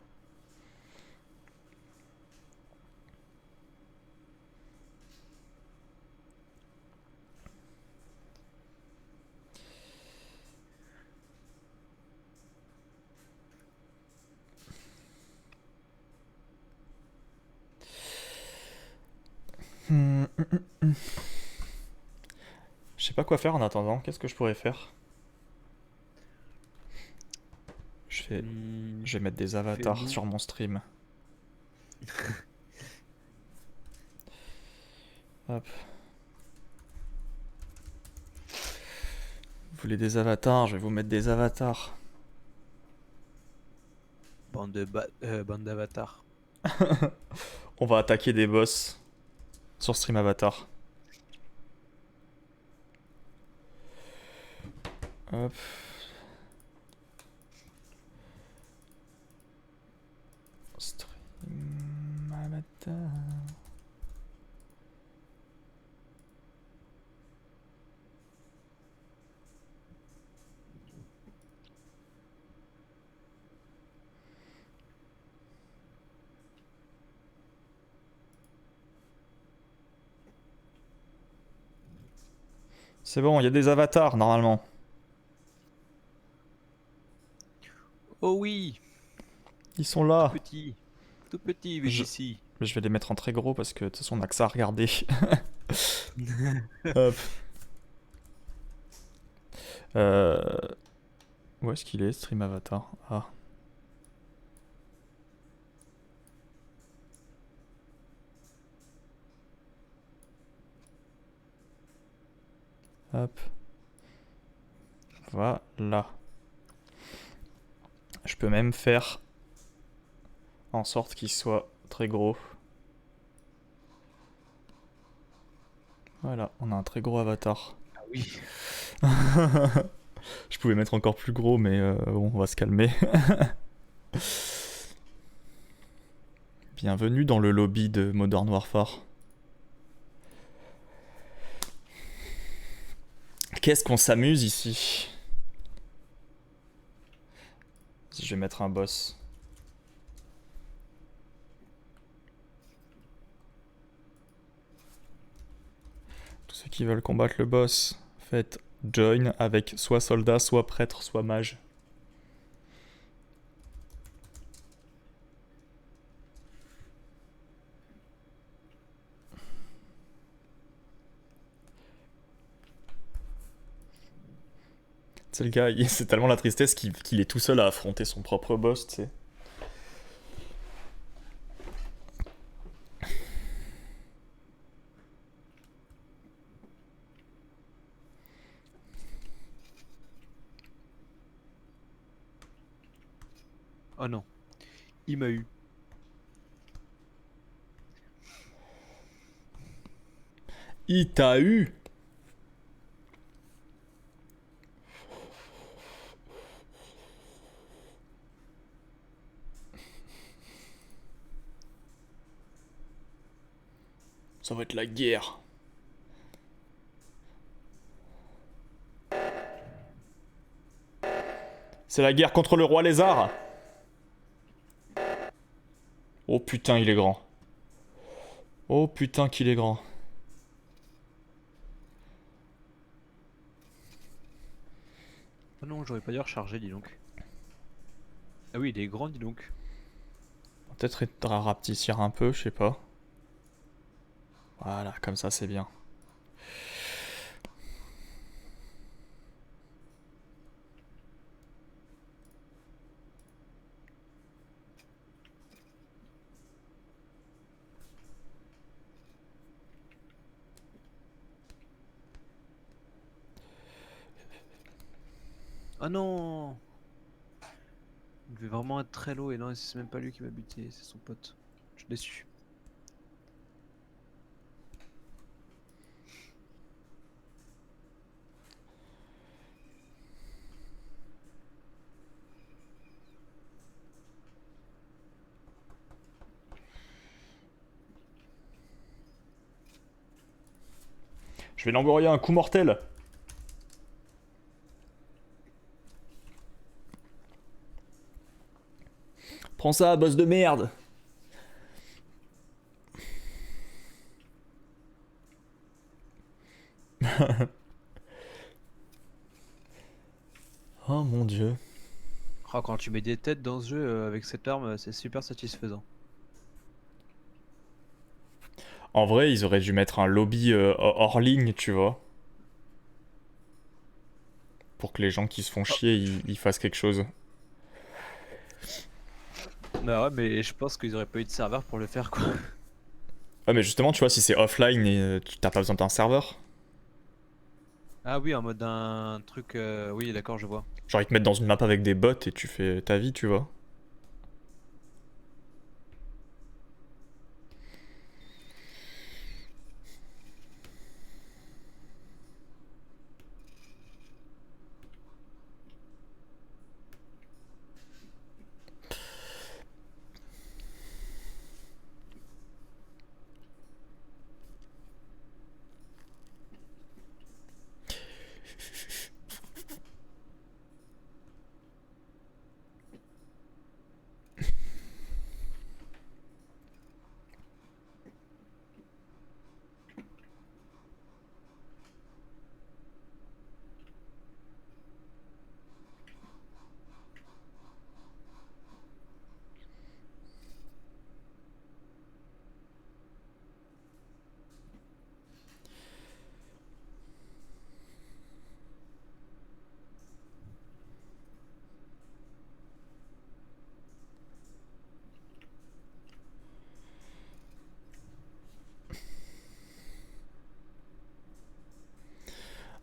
Je sais pas quoi faire en attendant, qu'est-ce que je pourrais faire? Je vais mettre des avatars Fais-nous. sur mon stream. Hop. Vous voulez des avatars? Je vais vous mettre des avatars. Bande d'avatars. On va attaquer des boss sur stream avatar. Hop. Stream avatar. C'est bon, il y a des avatars normalement. Oh oui, Ils sont là. petit. Tout petit, Je- VGC. Mais je vais les mettre en très gros parce que de toute façon on a que ça à regarder. Hop. Euh... Où est-ce qu'il est, Stream Avatar? Ah. Hop. Voilà. Je peux même faire en sorte qu'il soit très gros. Voilà, on a un très gros avatar. Ah oui. Je pouvais mettre encore plus gros, mais bon, on va se calmer. Bienvenue dans le lobby de Modern Warfare. Qu'est-ce qu'on s'amuse ici? Je vais mettre un boss. Tous ceux qui veulent combattre le boss, faites join avec soit soldat, soit prêtre, soit mage. C'est le gars, c'est tellement la tristesse qu'il est tout seul à affronter son propre boss, tu sais. Oh non. Il m'a eu. Il t'a eu! Ça va être la guerre. C'est la guerre contre le roi lézard. Oh putain, il est grand. Oh putain qu'il est grand. Oh non, j'aurais pas dû recharger, dis donc. Ah oui, il est grand, dis donc. Peut-être rapetissir un peu, je sais pas. Voilà, comme ça c'est bien. Oh non. Il devait vraiment être très low et non, c'est même pas lui qui m'a buté, c'est son pote. Je suis déçu. Je vais l'envoyer un coup mortel. Prends ça, boss de merde. Oh mon dieu. Oh, quand tu mets des têtes dans ce jeu avec cette arme, c'est super satisfaisant. En vrai, ils auraient dû mettre un lobby hors ligne, tu vois. Pour que les gens qui se font chier, ils fassent quelque chose. Bah ouais, mais je pense qu'ils auraient pas eu de serveur pour le faire quoi. Ouais, mais justement, tu vois, si c'est offline et tu t'as pas besoin d'un serveur. Ah oui, en mode un truc. Oui, d'accord, je vois. Genre, ils te mettent dans une map avec des bots et tu fais ta vie, tu vois.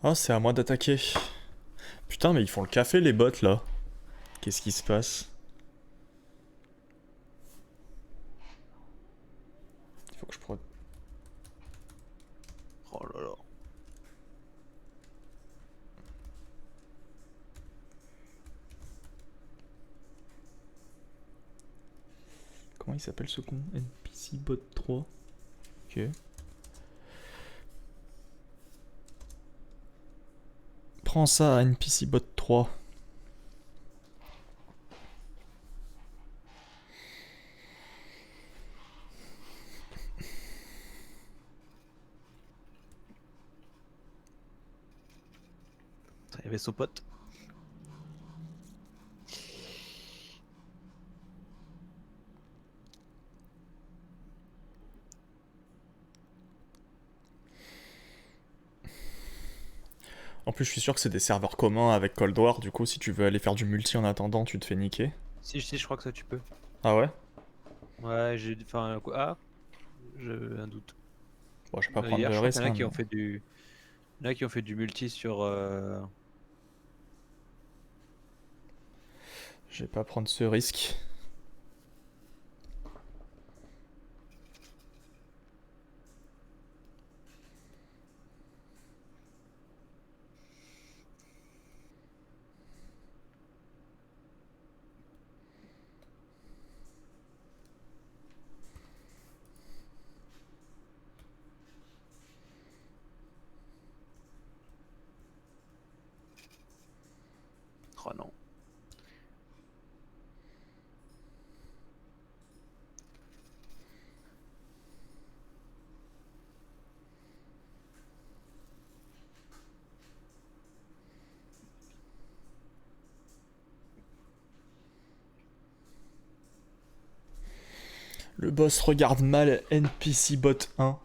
Ah, c'est à moi d'attaquer. Putain, mais ils font le café, les bots, là. Qu'est-ce qui se passe? Il faut que je prenne... Oh là là. Comment il s'appelle ce con? NPC bot 3. Ok. Prends ça, NPC bot 3. Il y avait son pote. En plus, je suis sûr que c'est des serveurs communs avec Cold War. Du coup, si tu veux aller faire du multi en attendant, tu te fais niquer. Si, je crois que ça tu peux. Ah ouais? Ouais, j'ai. Enfin, quoi. Ah, j'ai un doute. Bon, je vais pas prendre Hier, de je crois qu'il risque, y en a hein, qui mais... ont fait du. Il y en a qui ont fait du multi sur. Je vais pas prendre ce risque. Oh non. Le boss regarde mal NPC bot 1.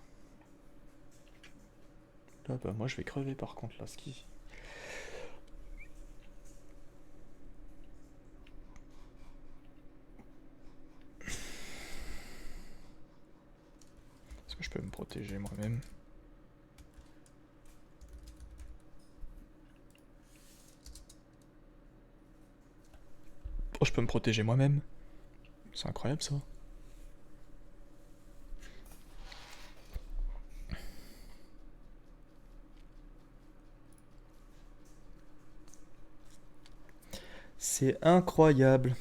Là, bah, moi, je vais crever par contre, là, ski. Est-ce que je peux me protéger moi-même? Oh, je peux me protéger moi-même? C'est incroyable, ça. C'est incroyable.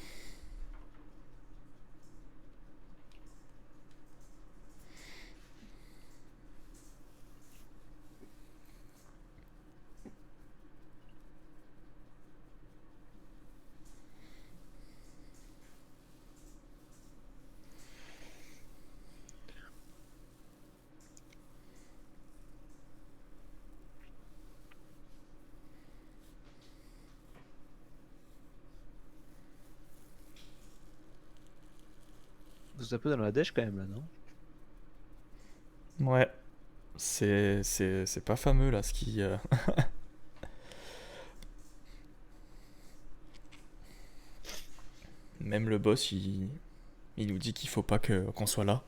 Vous êtes un peu dans la dèche quand même là, non? Ouais. C'est pas fameux, là, ce qui... Même le boss, il nous dit qu'il faut pas qu'on soit là.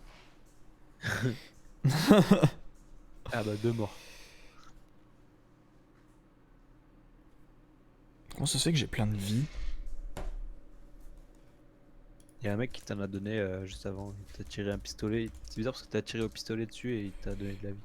Ah bah 2 morts. Comment ça se fait que j'ai plein de vie? Il y a un mec qui t'en a donné juste avant. Il t'a tiré un pistolet. C'est bizarre parce que t'as tiré au pistolet dessus et il t'a donné de la vie.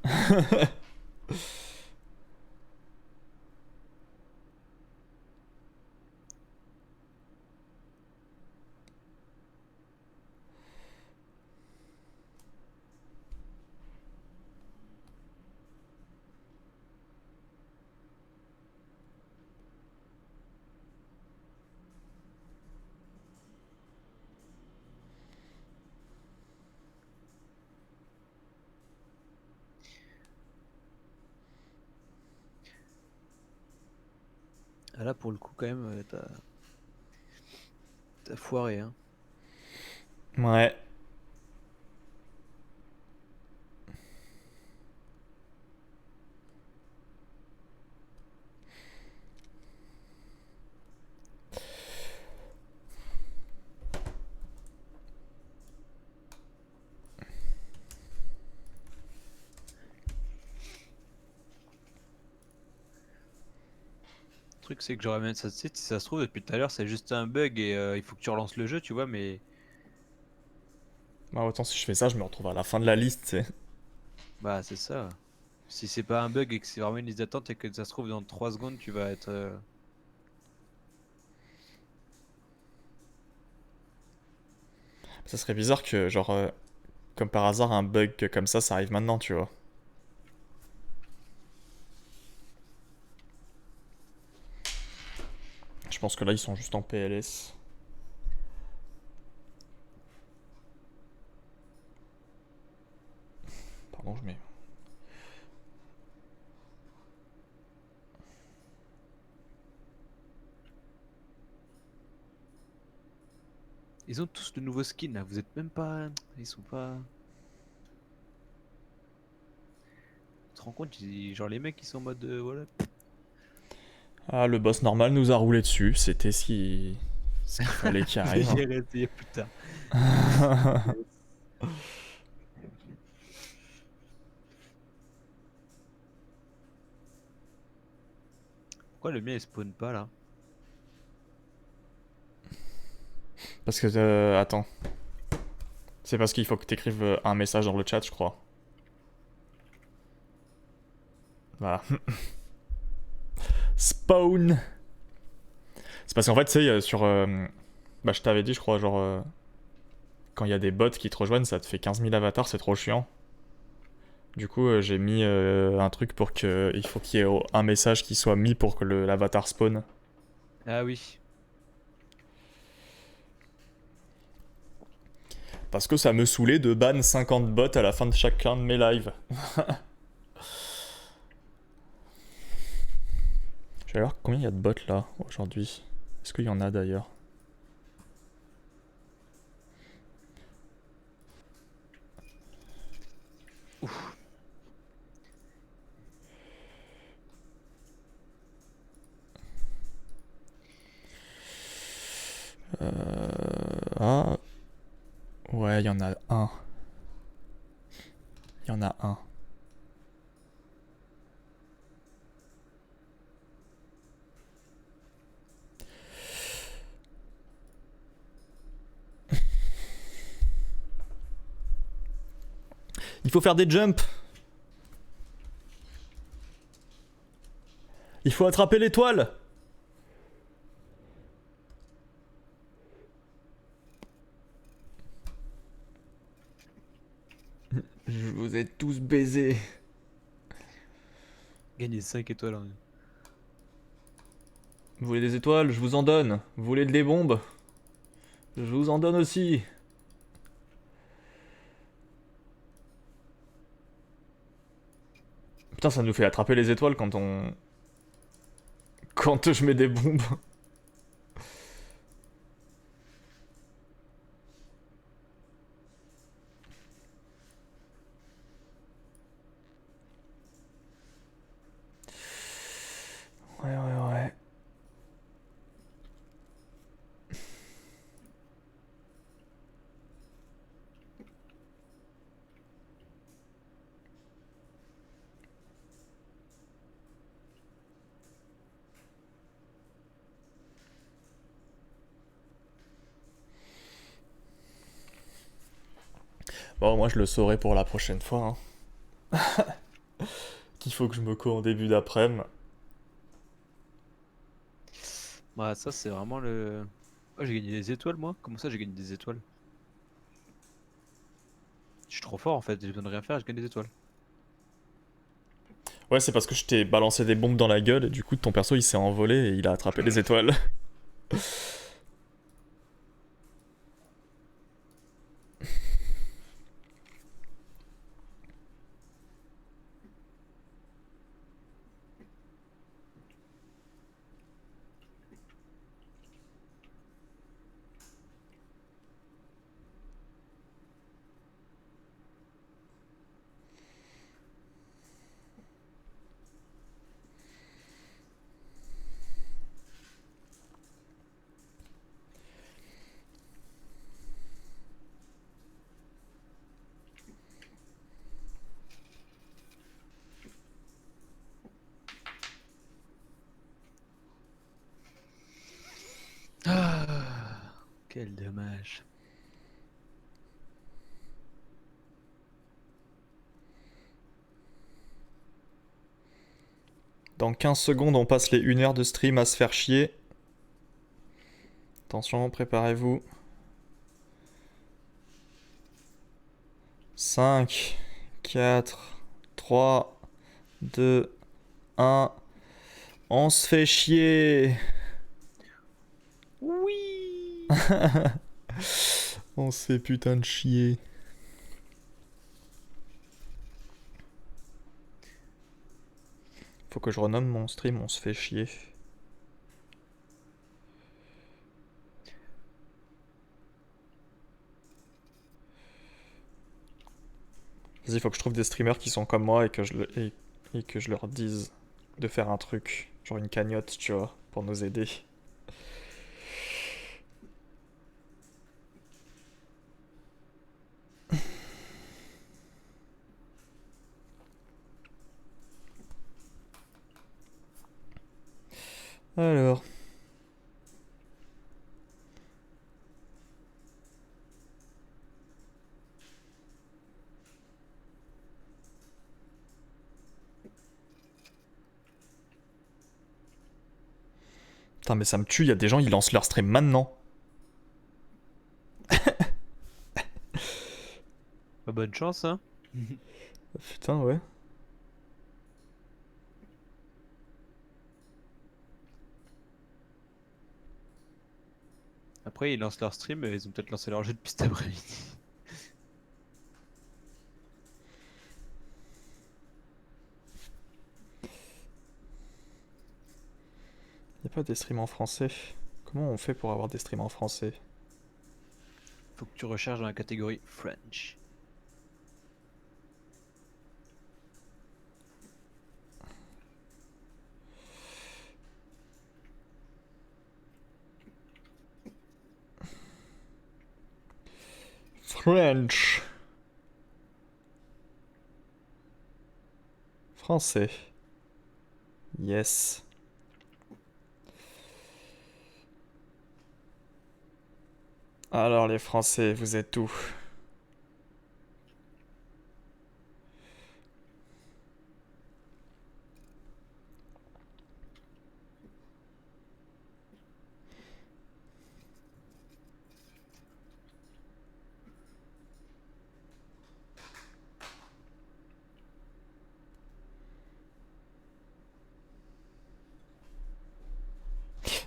Ah là pour le coup quand même t'as foiré hein. Ouais. truc, c'est que j'aurais même ça, tu sais, si ça se trouve depuis tout à l'heure, c'est juste un bug et il faut que tu relances le jeu, tu vois, mais Bah, autant si je fais ça, je me retrouve à la fin de la liste, tu sais. bah c'est ça. Si c'est pas un bug et que c'est vraiment une liste d'attente et que ça se trouve dans 3 secondes, tu vas être. Ça serait bizarre que, genre, comme par hasard, un bug comme ça arrive maintenant, tu vois. Je pense que là, ils sont juste en PLS. Pardon, je mets. Ils ont tous de nouveaux skins là, vous êtes même pas. Ils sont pas. Tu te rends compte, genre les mecs ils sont en mode voilà. Ah, le boss normal nous a roulé dessus. C'était ce qu'il fallait qu'il arrive. Hein. J'irai essayer plus tard. Pourquoi le mien il spawn pas là? Parce que, attends. C'est parce qu'il faut que t'écrives un message dans le chat, je crois. Voilà. Spawn. C'est parce qu'en fait, tu sais, sur. Bah, je t'avais dit, je crois, genre. Quand il y a des bots qui te rejoignent, ça te fait 15 000 avatars, c'est trop chiant. Du coup, j'ai mis un truc pour que. Il faut qu'il y ait un message qui soit mis pour que l'avatar spawn. Ah oui. Parce que ça me saoulait de ban 50 bots à la fin de chacun de mes lives. Je vais voir combien il y a de bots là aujourd'hui. Est-ce qu'il y en a d'ailleurs? Ouf. Ah. Ouais, il y en a un. Il y en a un. Il faut faire des jumps. Il faut attraper l'étoile. Je vous ai tous baisés. Gagner 5 étoiles. Hein. Vous voulez des étoiles? Je vous en donne. Vous voulez des bombes? Je vous en donne aussi. Putain, ça nous fait attraper les étoiles quand on... Quand je mets des bombes. Ouais. Bon, moi je le saurai pour la prochaine fois. Hein. Qu'il faut que je me co en début d'après-midi. Bah ça c'est vraiment le. Oh j'ai gagné des étoiles moi? Comment ça j'ai gagné des étoiles? Je suis trop fort en fait, j'ai besoin de rien faire, je gagne des étoiles. Ouais, c'est parce que je t'ai balancé des bombes dans la gueule et du coup ton perso il s'est envolé et il a attrapé les étoiles. Quel dommage. Dans 15 secondes, on passe les 1 heure de stream à se faire chier. Attention, préparez-vous. 5, 4, 3, 2, 1. On se fait chier. Oui. On se fait putain de chier. Faut que je renomme mon stream, on se fait chier. Vas-y, faut que je trouve des streamers qui sont comme moi et que je leur dise de faire un truc. Genre une cagnotte, tu vois, pour nous aider. Alors. Putain, mais ça me tue, il y a des gens, ils lancent leur stream maintenant. Bonne chance, hein. Putain, ouais. Après, ils lancent leur stream et ils ont peut-être lancé leur jeu depuis cet après-midi. Y a pas des streams en français. Comment on fait pour avoir des streams en français? Faut que tu recherches dans la catégorie French. French. Français. Yes. Alors les Français, vous êtes où?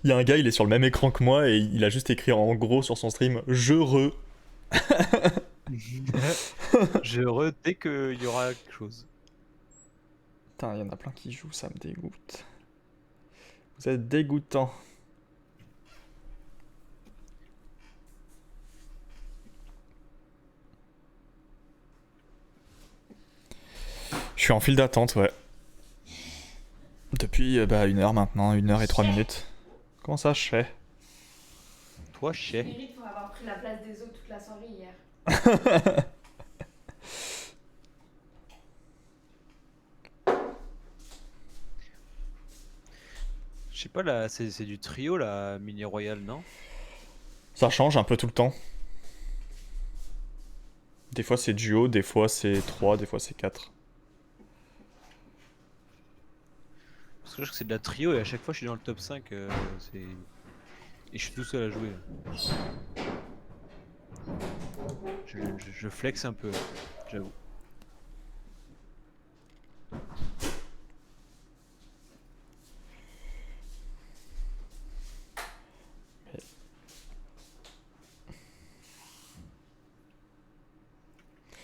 Il y a un gars, il est sur le même écran que moi et il a juste écrit en gros sur son stream « Je re ». Dès qu'il y aura quelque chose. Putain, il y en a plein qui jouent, ça me dégoûte. Vous êtes dégoûtant. Je suis en file d'attente, ouais. Depuis 1 heure maintenant, 1 heure et 3 minutes. Comment ça, je fais? Toi, chais. Mérite pour avoir pris la place des autres toute la soirée hier. Je sais pas, là, c'est du trio, la mini royale, non? Ça change un peu tout le temps. Des fois c'est duo, des fois c'est 3, des fois c'est 4. Parce que je crois que c'est de la trio et à chaque fois je suis dans le top 5. Et je suis tout seul à jouer. Je flex un peu, j'avoue.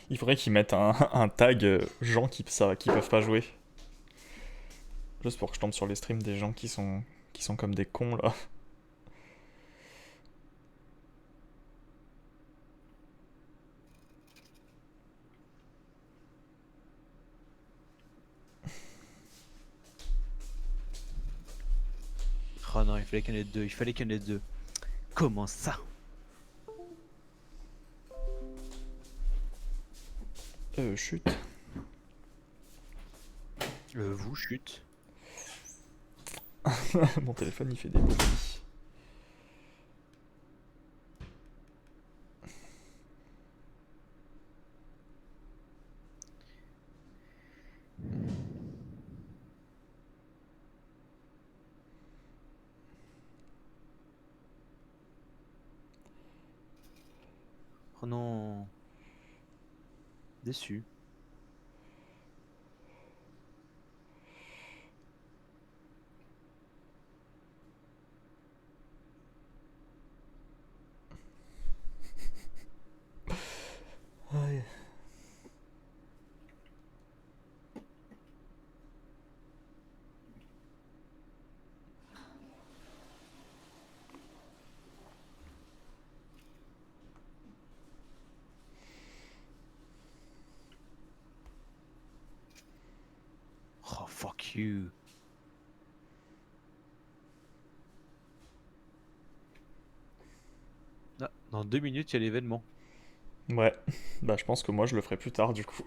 Il faudrait qu'ils mettent un tag gens qui peuvent pas jouer. Juste pour que je tombe sur les streams des gens qui sont comme des cons là. Oh non, il fallait qu'il y en ait deux, Comment ça? Chute. Vous chute. Mon téléphone il fait des bruits. Oh non. Déçu. Aïe. Oh fuck you. Ah, dans 2 minutes, il y a l'événement. Ouais, bah je pense que moi je le ferai plus tard du coup.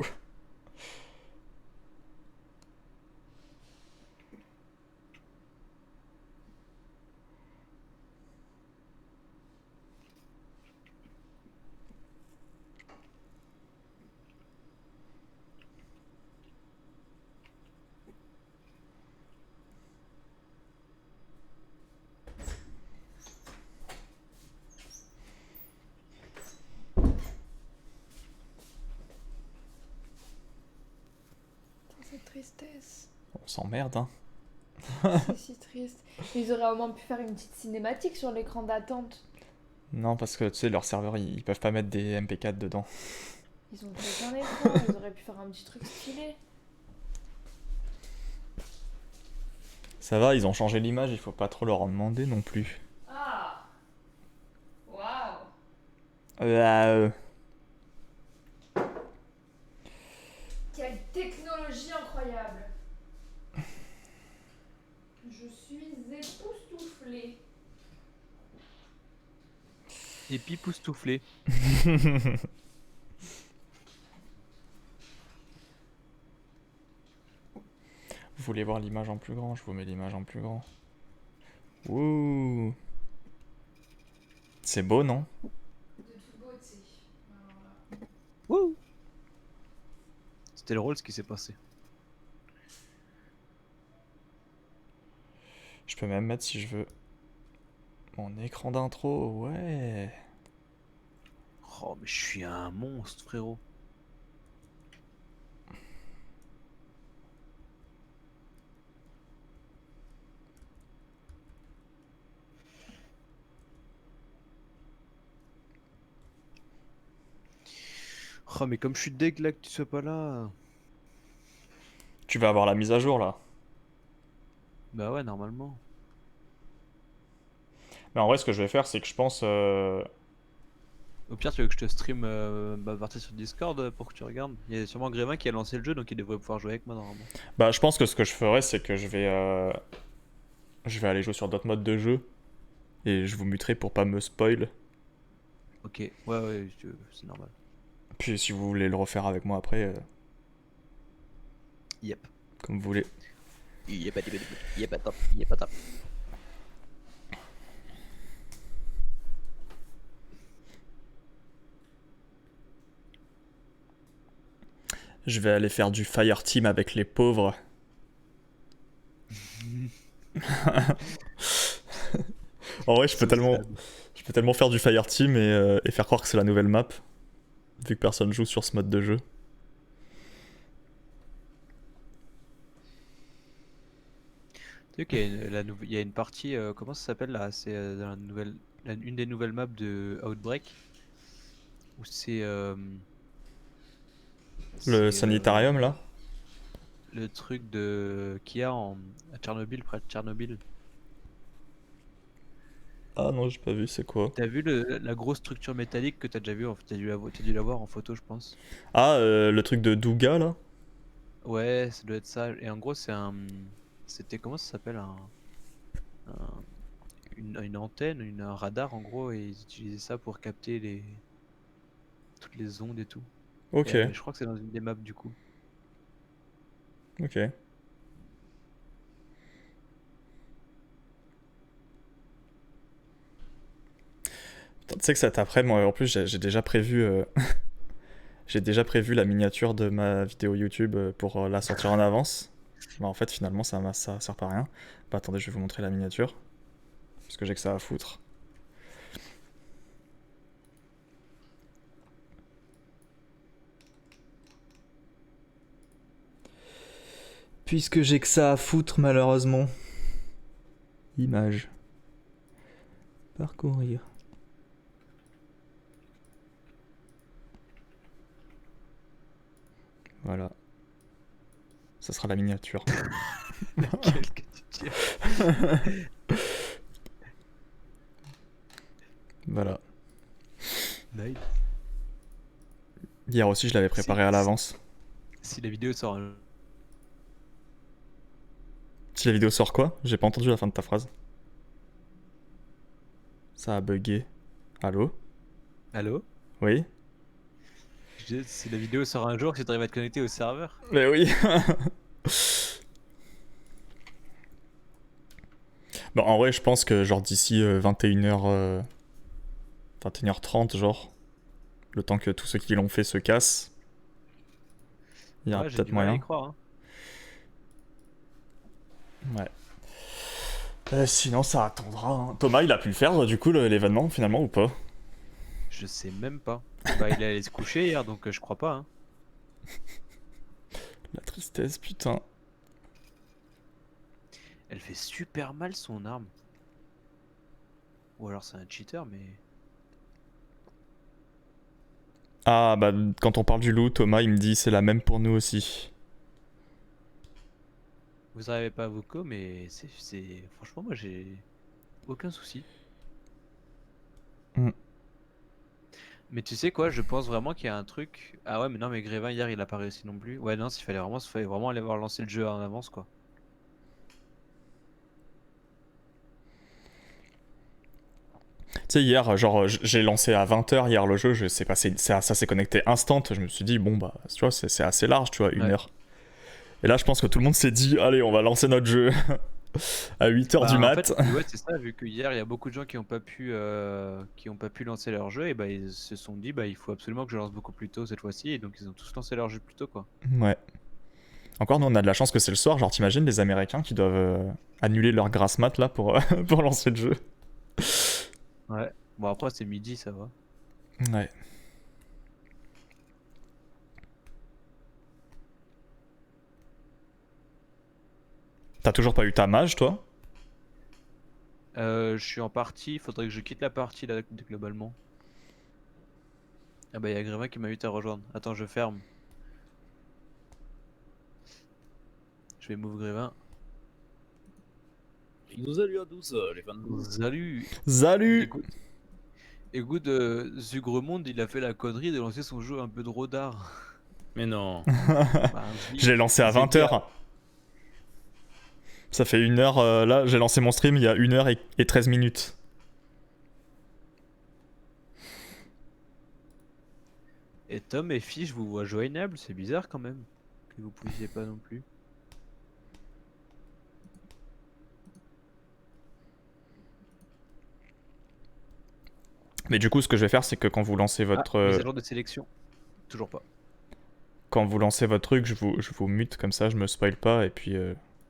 Cette tristesse. On s'emmerde, hein. C'est si triste. Ils auraient au moins pu faire une petite cinématique sur l'écran d'attente. Non, parce que tu sais, leur serveur, ils peuvent pas mettre des MP4 dedans. Ils ont déjà un écran, ils auraient pu faire un petit truc stylé. Ça va, ils ont changé l'image, il faut pas trop leur en demander non plus. Ah. Waouh. Euh, Quelle technologie incroyable. Je suis époustouflée. Épipoustouflé. Vous voulez voir l'image en plus grand? Je vous mets l'image en plus grand. Wouh! C'est beau, non? De toute beauté. Alors là. Wouh. C'était drôle ce qui s'est passé. Je peux même mettre si je veux mon écran d'intro, ouais. Oh mais je suis un monstre frérot. Oh mais comme je suis deg là que tu sois pas là. Tu vas avoir la mise à jour là. Bah ouais normalement. Mais en vrai, ce que je vais faire, c'est que je pense. Au pire tu veux que je te stream ma partie sur Discord pour que tu regardes. Il y a sûrement Grévin qui a lancé le jeu donc il devrait pouvoir jouer avec moi normalement. Bah, je pense que ce que je ferai, c'est que je vais aller jouer sur d'autres modes de jeu. Et je vous muterai pour pas me spoil. Ok, ouais c'est normal. Puis si vous voulez le refaire avec moi après, Yep. comme vous voulez. Yep top, yep top. Je vais aller faire du Fireteam avec les pauvres. En vrai, je peux tellement faire du Fireteam et faire croire que c'est la nouvelle map. Vu que personne joue sur ce mode de jeu. Tu sais qu'il y a il y a une partie, comment ça s'appelle là? C'est dans une des nouvelles maps de Outbreak. Où c'est. Le c'est, sanitarium là. le truc de qu'il y a à Tchernobyl, près de Tchernobyl. Ah non, j'ai pas vu, c'est quoi? T'as vu la grosse structure métallique que t'as déjà vu? T'as dû la voir en photo, je pense. Ah, le truc de Douga là. Ouais, ça doit être ça. Et en gros, c'était comment ça s'appelle un- une antenne, un radar en gros, et ils utilisaient ça pour capter toutes les ondes et tout. Ok, Et, je crois que c'est dans une des maps du coup. ok. Putain, tu sais que cet après, moi en plus j'ai déjà prévu j'ai déjà prévu la miniature de ma vidéo YouTube pour la sortir en avance. Bah en fait finalement ça sert pas à rien. Bah attendez, je vais vous montrer la miniature. Parce que j'ai que ça à foutre. puisque j'ai que ça à foutre malheureusement. Image. Parcourir. Voilà. Ça sera la miniature. Laquelle que tu tires? Voilà. Nice. Hier aussi, je l'avais préparé à l'avance. Si la vidéo sort un... Si la vidéo sort quoi? J'ai pas entendu la fin de ta phrase. Ça a bugué. Allô? Allô? Oui? Je disais, si la vidéo sort un jour, si tu arrives à te connecter au serveur. Mais oui. Bon, en vrai, je pense que genre d'ici 21h... 21h30, genre, le temps que tous ceux qui l'ont fait se cassent, il y aura Ouais, j'ai peut-être du mal à moyen. y croire. Hein. Ouais. Sinon, ça attendra. Hein. Thomas, il a pu le faire, du coup, l'événement, finalement, ou pas? Je sais même pas. Bah, il est allé se coucher hier, donc je crois pas. Hein. La tristesse, putain. Elle fait super mal son arme. Ou alors c'est un cheater, mais... Ah, bah, quand on parle du loup, Thomas, il me dit c'est la même pour nous aussi. Vous n'arrivez pas à vos co, mais c'est... Franchement, moi j'ai... Aucun souci. Mm. Mais tu sais quoi, je pense vraiment qu'il y a un truc... Ah ouais, mais non, mais Grévin, hier, il a pas réussi non plus. Ouais, non, il fallait vraiment aller voir lancer le jeu en avance, quoi. Tu sais, hier, genre, j'ai lancé à 20h hier le jeu, ça s'est connecté instant. Je me suis dit, bon, bah, tu vois, c'est assez large, tu vois, une Ouais. heure. Et là, je pense que tout le monde s'est dit, allez, on va lancer notre jeu à 8h du Bah, en mat. fait, ouais, c'est ça, vu que hier, il y a beaucoup de gens qui ont pas pu lancer leur jeu, et bah, ils se sont dit, bah, il faut absolument que je lance beaucoup plus tôt cette fois-ci, et donc ils ont tous lancé leur jeu plus tôt, quoi. Ouais. Encore, nous, on a de la chance que c'est le soir. Genre, t'imagines les Américains qui doivent annuler leur grasse mat là pour, pour lancer le jeu. Ouais. Bon, après, c'est midi, ça va. Ouais. T'as toujours pas eu ta mage, toi? Je suis en partie, faudrait que je quitte la partie là globalement. Ah bah y'a Grévin qui m'invite à rejoindre. Attends, je ferme. Je vais move Grévin. Salut à tous les fans. Salut. Salut! Écoute, Zugremonde, il a fait la connerie de lancer son jeu un peu trop tard. Mais non. Bah, Je l'ai lancé à c'est 20h. Ça fait 1h, là, j'ai lancé mon stream il y a 1h et 13 minutes. Et Tom et Fish, je vous vois joignable, c'est bizarre quand même. Que vous puissiez pas non plus. Mais du coup, ce que je vais faire, c'est que quand vous lancez votre... Mise à jour de sélection. Toujours pas. Quand vous lancez votre truc, je vous mute comme ça, je me spoil pas et puis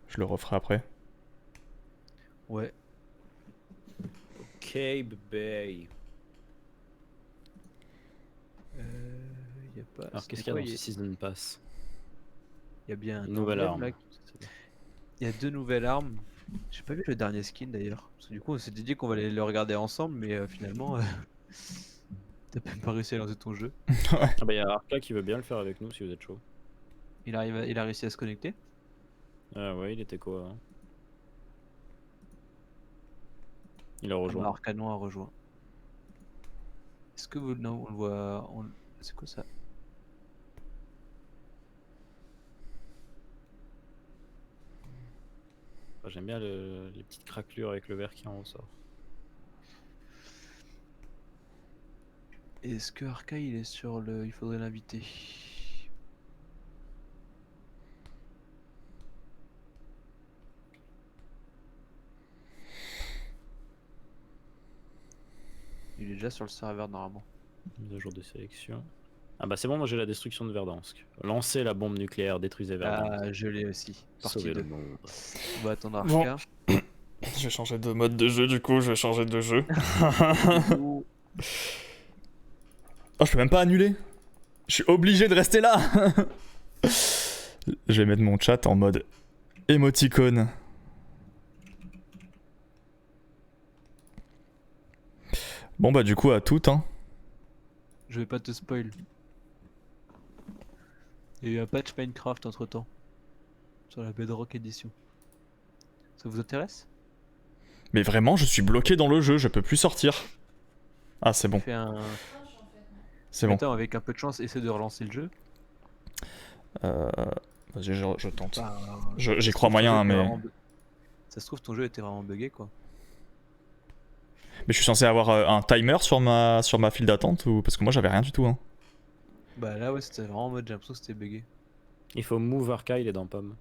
je le referai après. Ouais. Ok, bébé. Y a pas. Alors qu'est-ce c'était qu'il y a quoi, dans ce season pass? y a bien un Nouvelle emblème, arme. là. Il y a 2 nouvelles armes. J'ai pas vu le dernier skin d'ailleurs. Parce que du coup, on s'était dit qu'on va aller le regarder ensemble, mais finalement, t'as même pas réussi à lancer ton jeu. Ah bah il y a Arca qui veut bien le faire avec nous si vous êtes chaud. Il a réussi à se connecter. Ah ouais, il était quoi hein? Il a Ah bah, rejoint. Arcanon a rejoint. Est-ce que vous. Non, on le voit. C'est quoi ça? Ah, j'aime bien les petites craquelures avec le verre qui en ressort. Est-ce que Arca il est sur le. Il faudrait l'inviter. Il est déjà sur le serveur normalement. Mise à jour de sélection. Ah bah c'est bon, moi j'ai la destruction de Verdansk. Lancez la bombe nucléaire, détruisez Verdansk. Ah, je l'ai aussi. Partie Sauvez 2. le monde. On va attendre Bon. Arca. Je vais changer de mode de jeu du coup, je vais changer de jeu. Oh, je peux même pas annuler. Je suis obligé de rester là. Je vais mettre mon chat en mode Émoticône. Bon bah du coup à toutes hein. Je vais pas te spoil. Il y a eu un patch Minecraft entre temps. Sur la Bedrock Edition. Ça vous intéresse? Mais vraiment je suis bloqué dans le jeu, je peux plus sortir. Ah c'est bon, Fais un... c'est bon. Attends, avec un peu de chance, essaie de relancer le jeu. Vas-y je tente. Bah, J'y crois moyen hein, mais... Ça se trouve ton jeu était vraiment buggé quoi. Mais je suis censé avoir un timer sur ma file d'attente ou... Parce que moi j'avais rien du tout hein. Bah là ouais c'était vraiment en mode j'ai l'impression que c'était buggé. Il faut move Arca, il est dans Pomme.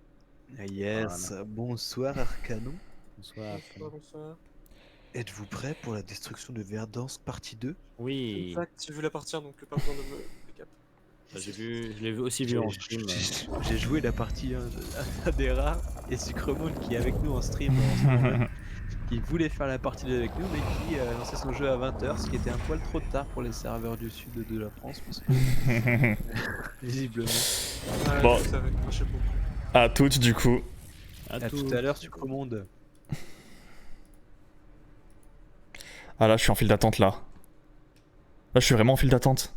Ah yes, bonsoir Arcanon. Bonsoir. Bonsoir. Êtes-vous prêt pour la destruction de Verdansk partie 2? Oui. Exact, j'ai vu la partie, donc pas besoin de me backup. Bah, je l'ai aussi vu en stream. J'ai joué la partie 1 de Adera et Sucremoon qui est avec nous en stream en ce moment, qui voulait faire la partie 2 avec nous mais qui a lancé son jeu à 20h, ce qui était un poil trop tard pour les serveurs du sud de la France parce que visiblement. Ouais, Bon. ça avait craché beaucoup. À toutes du coup. À À tout à l'heure Sucremonde. Ah là je suis en file d'attente là. Là je suis vraiment en file d'attente.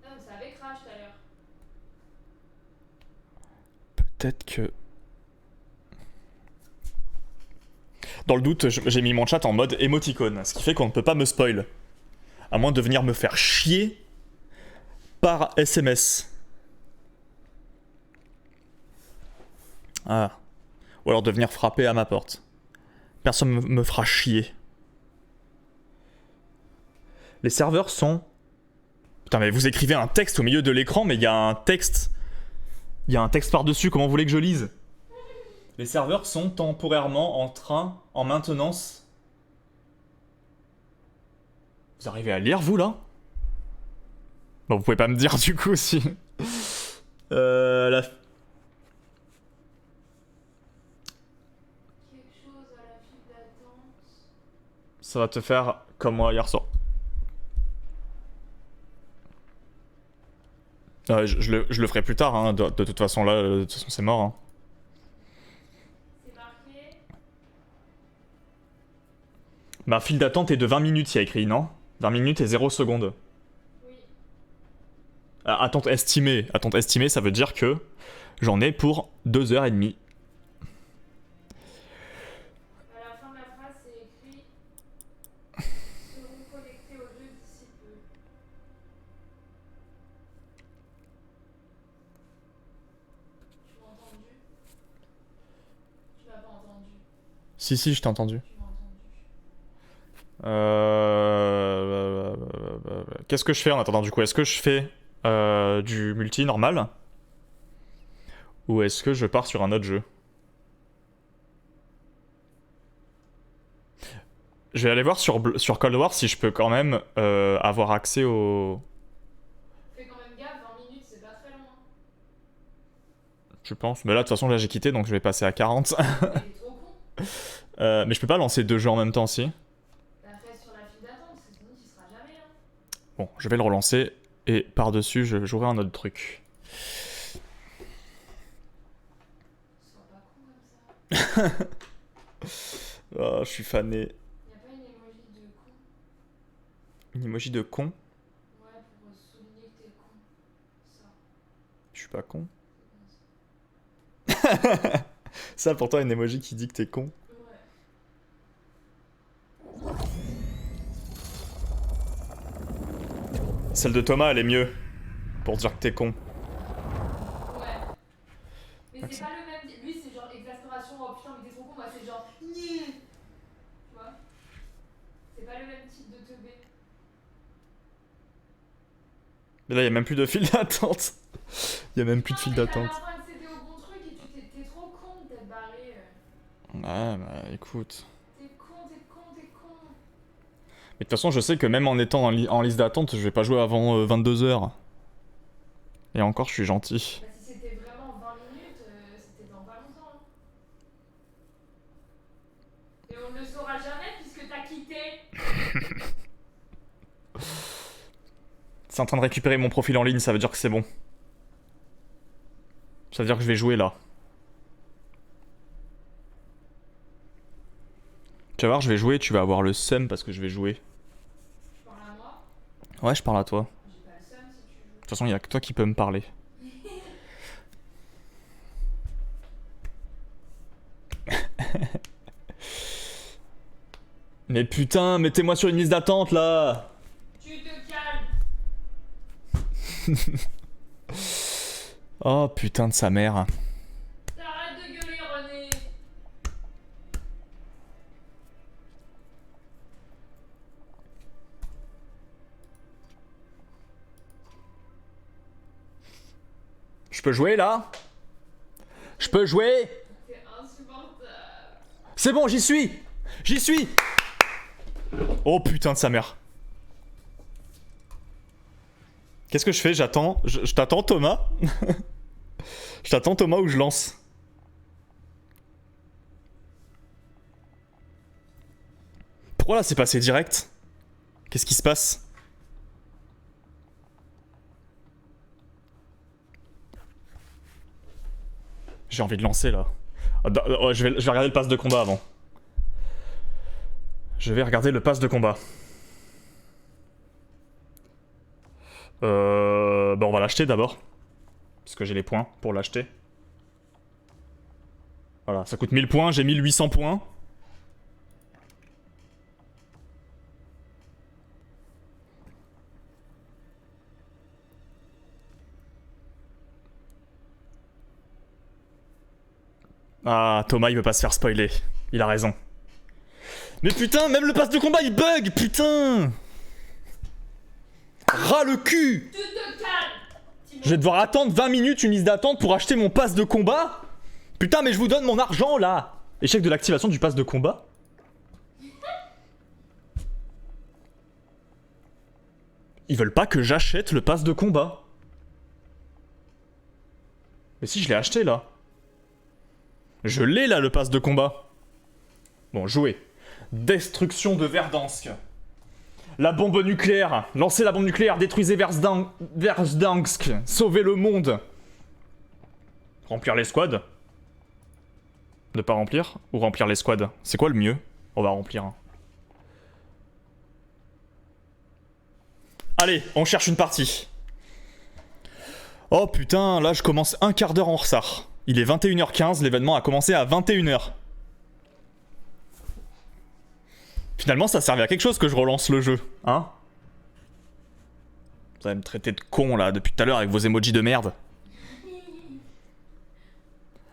Non, mais ça avait crash tout à l'heure. Peut-être que... Dans le doute, j'ai mis mon chat en mode émoticône, ce qui fait qu'on ne peut pas me spoil. À moins de venir me faire chier par SMS. Ah. Ou alors de venir frapper à ma porte. Personne me fera chier. Les serveurs sont... Putain mais vous écrivez un texte au milieu de l'écran, mais il y a un texte... Il y a un texte par-dessus, comment vous voulez que je lise? Les serveurs sont temporairement en maintenance. Vous arrivez à lire vous là? Bon vous pouvez pas me dire du coup si... la... Quelque chose à la file d'attente. Ça va te faire comme moi hier soir. Je le ferai plus tard, hein. De toute façon là, de toute façon c'est mort. Hein. C'est marqué. Ma file d'attente est de 20 minutes, il y a écrit, non? 20 minutes et 0 secondes. Oui. Attente estimée. Attente estimée, ça veut dire que j'en ai pour 2h30. À la fin de la phrase, c'est écrit seront connectés au jeu d'ici peu. Tu m'as entendu? Tu m'as pas entendu. Si, je t'ai entendu. Tu m'as entendu. Qu'est-ce que je fais en attendant du coup? Est-ce que je fais du multi normal? Ou est-ce que je pars sur un autre jeu? Je vais aller voir sur Cold War si je peux quand même avoir accès au... Fais quand même gaffe, 20 minutes, c'est pas très loin. Je pense. Mais là de toute façon là j'ai quitté donc je vais passer à 40. Il est trop con. Mais je peux pas lancer deux jeux en même temps si. Bah, reste sur la file d'attente, sinon tu seras jamais là. Bon, je vais le relancer et par-dessus je jouerai un autre truc. Sois pas con comme ça. Oh, je suis fané. Y'a pas une emoji de con? Une emoji de con? Ouais, pour souligner que t'es con. Ça. Je suis pas con. C'est bon, ça. Ça pour toi une emoji qui dit que t'es con? Ouais. Celle de Thomas elle est mieux. Pour dire que t'es con. Ouais. Mais Ok. c'est pas le même. Lui, c'est genre exaspération, oh putain, mais t'es trop con. Moi, c'est genre. Nyeh. Tu vois? C'est pas le même type de teubé. Mais là y a même plus de file d'attente. Y a même plus de file d'attente. T'es en train de céder au bon truc et t'es trop con de t'être barré. Ouais bah écoute. T'es con, t'es con, t'es con. Mais de toute façon je sais que même en étant en liste d'attente je vais pas jouer avant 22h. Et encore je suis gentil. Bah, si c'était vraiment 20 minutes, c'était dans pas longtemps. Hein. Et on ne le saura jamais puisque t'as quitté. C'est en train de récupérer mon profil en ligne, ça veut dire que c'est bon. Ça Ça veut dire que je vais jouer là. Tu vas voir, je vais jouer, tu vas avoir le seum parce que je vais jouer. Tu parles à moi? Ouais, je parle à toi. J'ai pas le seum si tu joues. De toute façon, il y a que toi qui peux me parler. Mais putain, mettez-moi sur une liste d'attente là. Tu te calmes. Oh putain de sa mère. T'arrêtes de gueuler, René. Je peux jouer là? Je peux jouer? C'est insupportable. C'est bon, j'y suis! J'y suis! Oh putain de sa mère. Qu'est-ce que je fais? J'attends. Je t'attends, Thomas. Je t'attends, Thomas, ou je lance? Pourquoi là c'est passé direct? Qu'est-ce qui se passe? J'ai envie de lancer là. Je vais regarder le pass de combat avant. Je vais regarder le pass de combat. Bah on va l'acheter d'abord. Parce que j'ai les points pour l'acheter. Voilà, ça coûte 1000 points, j'ai 1800 points. Ah, Thomas il veut pas se faire spoiler. Il a raison. Mais putain, même le pass de combat il bug, putain! Ras le cul! Tu te calmes. Je vais devoir attendre 20 minutes, une liste d'attente pour acheter mon pass de combat? Putain, mais je vous donne mon argent là! Échec de l'activation du pass de combat? Ils veulent pas que j'achète le pass de combat. Mais si, je l'ai acheté là. Je l'ai là, le pass de combat. Bon, jouez. Destruction de Verdansk. La bombe nucléaire. Lancez la bombe nucléaire, détruisez Verdansk. Sauvez le monde. Remplir les squads. Ne pas remplir ou remplir les squads? C'est quoi le mieux? On va remplir. Hein. Allez, on cherche une partie. Oh putain, là je commence un quart d'heure en retard. Il est 21h15, l'événement a commencé à 21h. Finalement, ça servait à quelque chose que je relance le jeu, hein? Vous allez me traiter de con là depuis tout à l'heure avec vos emojis de merde.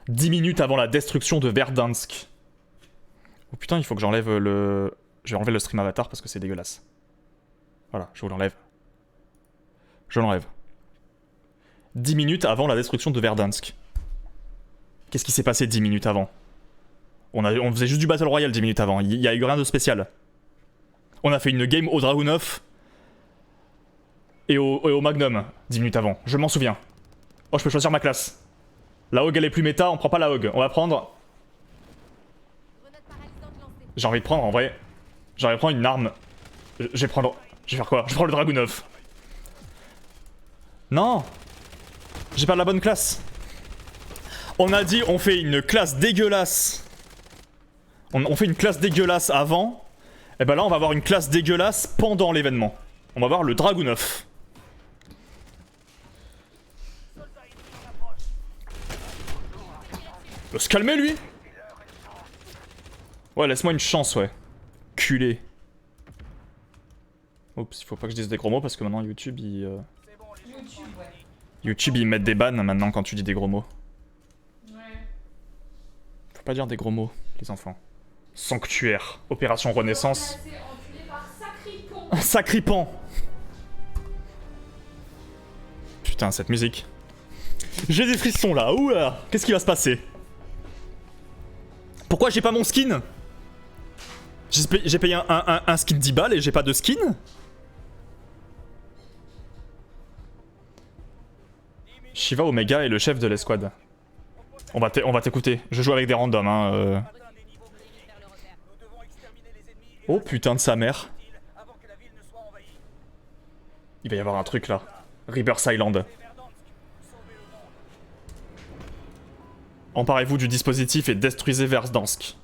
10 minutes avant la destruction de Verdansk. Oh putain, il faut que j'enlève le... Je vais enlever le stream avatar parce que c'est dégueulasse. Voilà, je vous l'enlève. Je l'enlève. 10 minutes avant la destruction de Verdansk. Qu'est-ce qui s'est passé 10 minutes avant? On faisait juste du Battle Royale 10 minutes avant, il y a eu rien de spécial. On a fait une game au Dragunov et au Magnum 10 minutes avant, je m'en souviens. Oh, je peux choisir ma classe. La Hog elle est plus méta, on prend pas la Hog, on va prendre... J'ai envie de prendre en vrai. J'ai envie de prendre une arme. Je vais prendre... Je vais faire quoi? Je prends le Dragunov. Non! J'ai pas la bonne classe. On a dit on fait une classe dégueulasse. On fait une classe dégueulasse avant. Et ben là on va avoir une classe dégueulasse pendant l'événement. On va avoir le Dragunov. Il peut se calmer lui. Ouais, laisse-moi une chance, ouais. Culé. Oups, il faut pas que je dise des gros mots parce que maintenant YouTube il... YouTube, ouais. YouTube ils mettent des bans maintenant quand tu dis des gros mots. Ouais. Faut pas dire des gros mots, les enfants. Sanctuaire, opération Renaissance. On s'est fait enculer par Sacripon. Sacripant. Putain, cette musique. J'ai des frissons là, ouah. Qu'est-ce qui va se passer? Pourquoi j'ai pas mon skin? J'ai payé un skin 10 balles et j'ai pas de skin? Shiva Omega est le chef de l'escouade. On va t'écouter. Je joue avec des randoms, hein. Oh putain de sa mère. Il va y avoir un truc là. Rebirth Island. Emparez-vous du dispositif et destruisez Verdansk.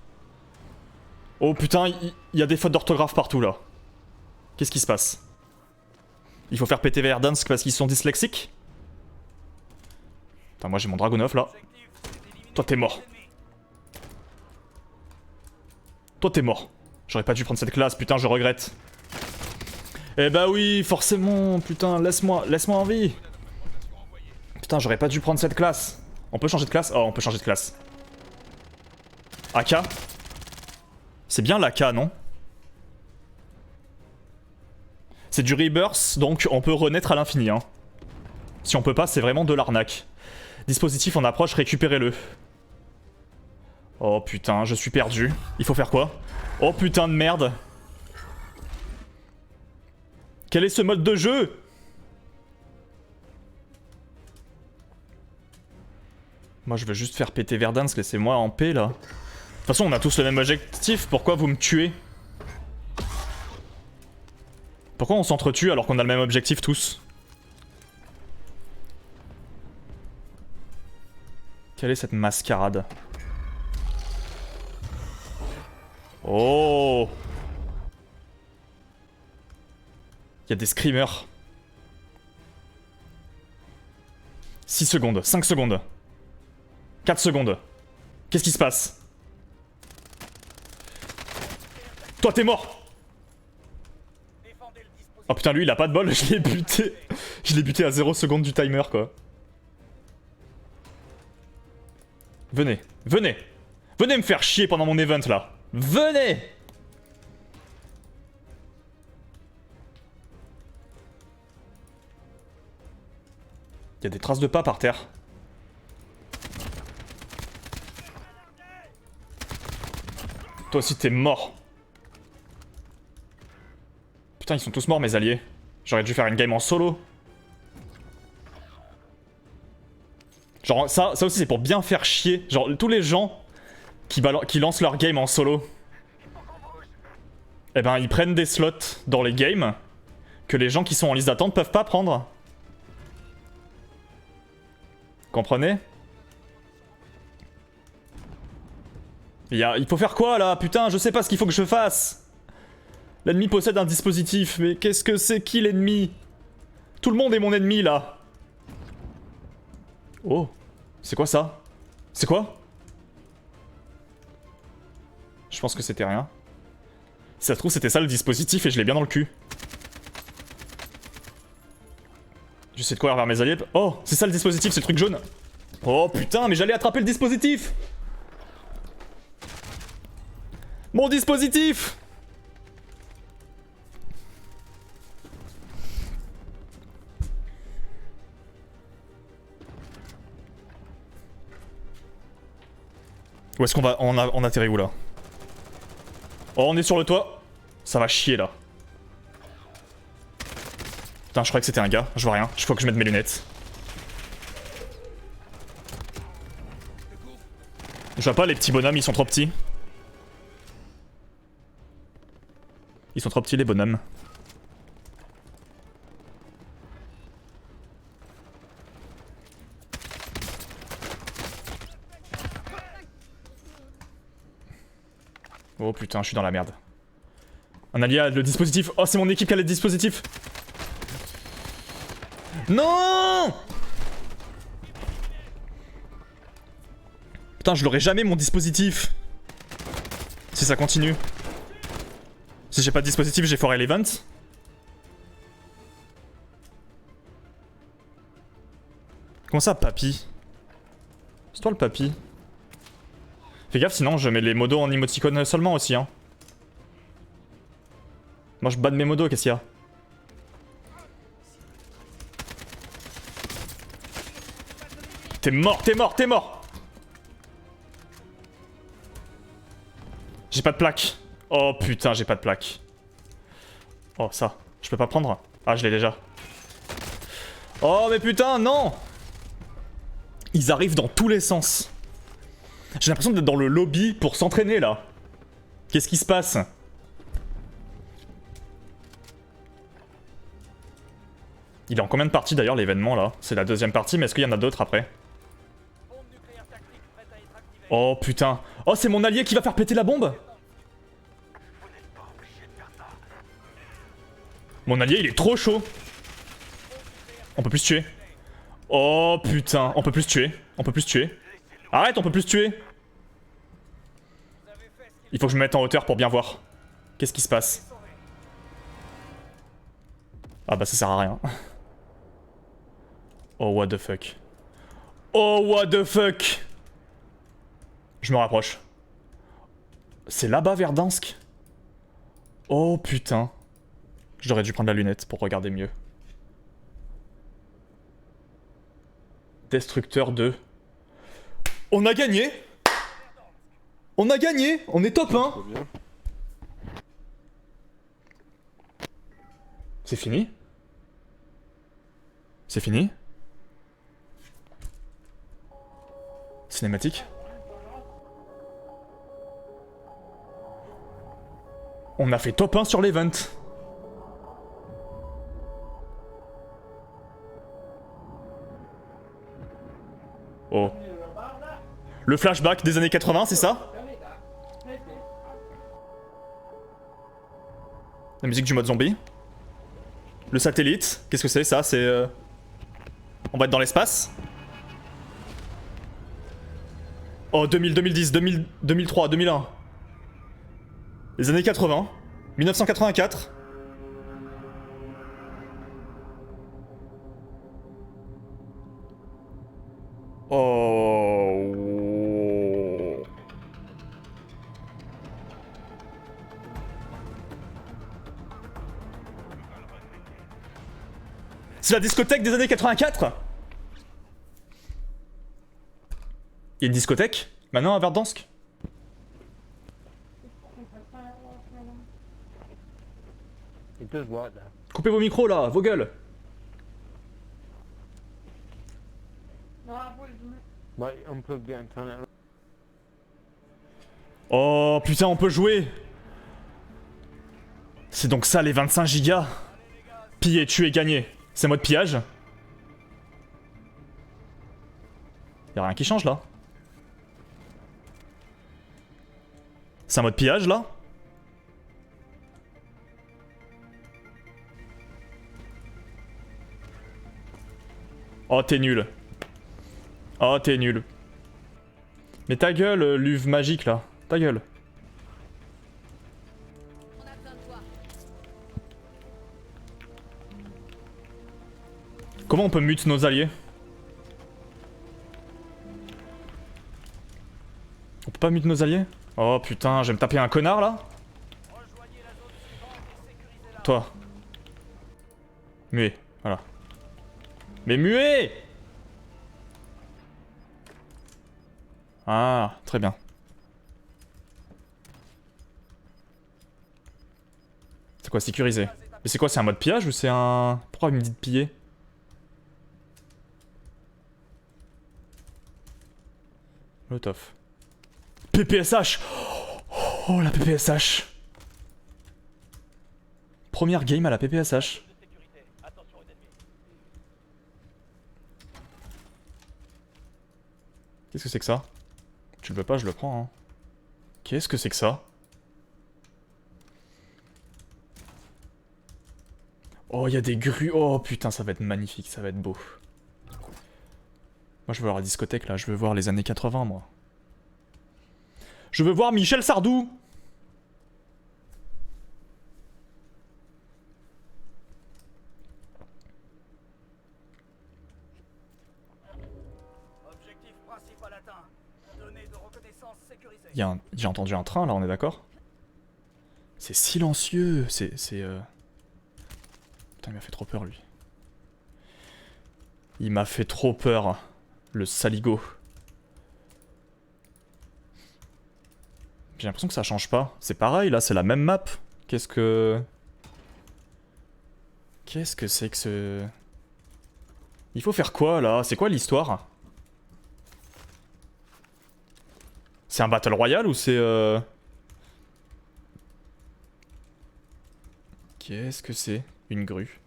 Oh putain, il y a des fautes d'orthographe partout là. Qu'est-ce qui se passe? Il faut faire péter Verdansk parce qu'ils sont dyslexiques? Putain, moi j'ai mon Dragunov là. Toi t'es mort. Toi t'es mort. J'aurais pas dû prendre cette classe, putain, je regrette. Eh bah oui, forcément, putain, laisse-moi en vie. Putain, j'aurais pas dû prendre cette classe. On peut changer de classe? Oh, on peut changer de classe. AK? C'est bien l'AK, non? C'est du rebirth, donc on peut renaître à l'infini, hein. Si on peut pas, c'est vraiment de l'arnaque. Dispositif en approche, récupérez-le. Oh putain, je suis perdu. Il faut faire quoi? Oh putain de merde. Quel est ce mode de jeu? Moi je veux juste faire péter Verdansk, laissez-moi en paix là. De toute façon on a tous le même objectif, pourquoi vous me tuez? Pourquoi on s'entretue alors qu'on a le même objectif tous? Quelle est cette mascarade? Oh! Il y a des screamers. 6 secondes, 5 secondes. 4 secondes. Qu'est-ce qui se passe? Toi t'es mort! Oh putain, lui il a pas de bol, je l'ai buté. Je l'ai buté à 0 secondes du timer quoi. Venez, venez. Venez me faire chier pendant mon event là. Venez! Il y a des traces de pas par terre. Toi aussi t'es mort. Putain, ils sont tous morts mes alliés. J'aurais dû faire une game en solo. Genre ça aussi c'est pour bien faire chier. Genre tous les gens qui lancent leur game en solo. Eh ben ils prennent des slots dans les games que les gens qui sont en liste d'attente peuvent pas prendre. Comprenez? Il faut faire quoi là? Putain, je sais pas ce qu'il faut que je fasse. L'ennemi possède un dispositif, mais qu'est-ce que c'est? Qui l'ennemi? Tout le monde est mon ennemi là. Oh, c'est quoi ça? C'est quoi? Je pense que c'était rien. Si ça se trouve c'était ça le dispositif et je l'ai bien dans le cul. J'essaie de courir vers mes alliés. Oh, c'est ça le dispositif, c'est le truc jaune. Oh putain, mais j'allais attraper le dispositif. Mon dispositif. Où est-ce qu'on va? On atterrit où là? Oh, on est sur le toit. Ça va chier là. Putain, je croyais que c'était un gars. Je vois rien. Il faut que je mette mes lunettes. Je vois pas les petits bonhommes, ils sont trop petits. Ils sont trop petits les bonhommes. Oh putain, je suis dans la merde. Un allié a le dispositif. Oh, c'est mon équipe qui a le dispositif. Non! Putain, je l'aurai jamais mon dispositif. Si ça continue. Si j'ai pas de dispositif, j'ai foiré l'event. Comment ça, papy? C'est toi le papy? Fais gaffe, sinon je mets les modos en emoticon seulement aussi, hein. Moi je banne mes modos, qu'est-ce qu'il y a? T'es mort, t'es mort, t'es mort! J'ai pas de plaque. Oh putain, j'ai pas de plaque. Oh ça, je peux pas prendre? Ah, je l'ai déjà. Oh mais putain, non! Ils arrivent dans tous les sens. J'ai l'impression d'être dans le lobby pour s'entraîner là. Qu'est-ce qui se passe? Il est en combien de parties d'ailleurs l'événement là? C'est la deuxième partie, mais est-ce qu'il y en a d'autres après? Oh putain. Oh, c'est mon allié qui va faire péter la bombe. Mon allié, il est trop chaud. On peut plus se tuer. Oh putain, on peut plus se tuer. On peut plus se tuer. Arrête, on peut plus se tuer. Il faut que je me mette en hauteur pour bien voir. Qu'est-ce qui se passe? Ah bah ça sert à rien. Oh what the fuck. Oh what the fuck. Je me rapproche. C'est là-bas Verdansk? Oh putain. J'aurais dû prendre la lunette pour regarder mieux. Destructeur 2. On a gagné! On a gagné! On est top 1! C'est fini? C'est fini? Cinématique? On a fait top 1 sur l'event. Oh. Le flashback des années 80, c'est ça? La musique du mode zombie. Le satellite, qu'est-ce que c'est ça? C'est... On va être dans l'espace. Oh, 2000, 2010, 2000, 2003, 2001. Les années 80. 1984. Oh. C'est la discothèque des années 84. Il y a une discothèque maintenant à Verdansk. Coupez vos micros là, vos gueules. Oh putain, on peut jouer. C'est donc ça les 25 gigas. Piller, tuer, gagner. C'est mode pillage. Y'a rien qui change là. C'est un mode pillage là. Oh t'es nul. Oh t'es nul. Mais ta gueule, Luve magique là. Ta gueule. Comment on peut mute nos alliés? On peut pas mute nos alliés? Oh putain, je vais me taper un connard là? Toi. Muet, voilà. Mais muet! Ah, très bien. C'est quoi, sécurisé? Mais c'est quoi, c'est un mode pillage ou c'est un... Pourquoi il me dit de piller? Molotov. PPSH! Oh la PPSH! Première game à la PPSH. Qu'est-ce que c'est que ça? Tu le veux pas, je le prends. Hein. Qu'est-ce que c'est que ça? Oh, il y a des grues. Oh putain, ça va être magnifique, ça va être beau. Moi, je veux voir la discothèque là, je veux voir les années 80, moi. Je veux voir Michel Sardou! J'ai entendu un train là, on est d'accord? C'est silencieux, c'est... Putain, il m'a fait trop peur lui. Il m'a fait trop peur, le saligo. J'ai l'impression que ça change pas. C'est pareil là, c'est la même map. Qu'est-ce que c'est que ce... Il faut faire quoi là? C'est quoi l'histoire? C'est un battle royale ou c'est Qu'est-ce que c'est? Une grue.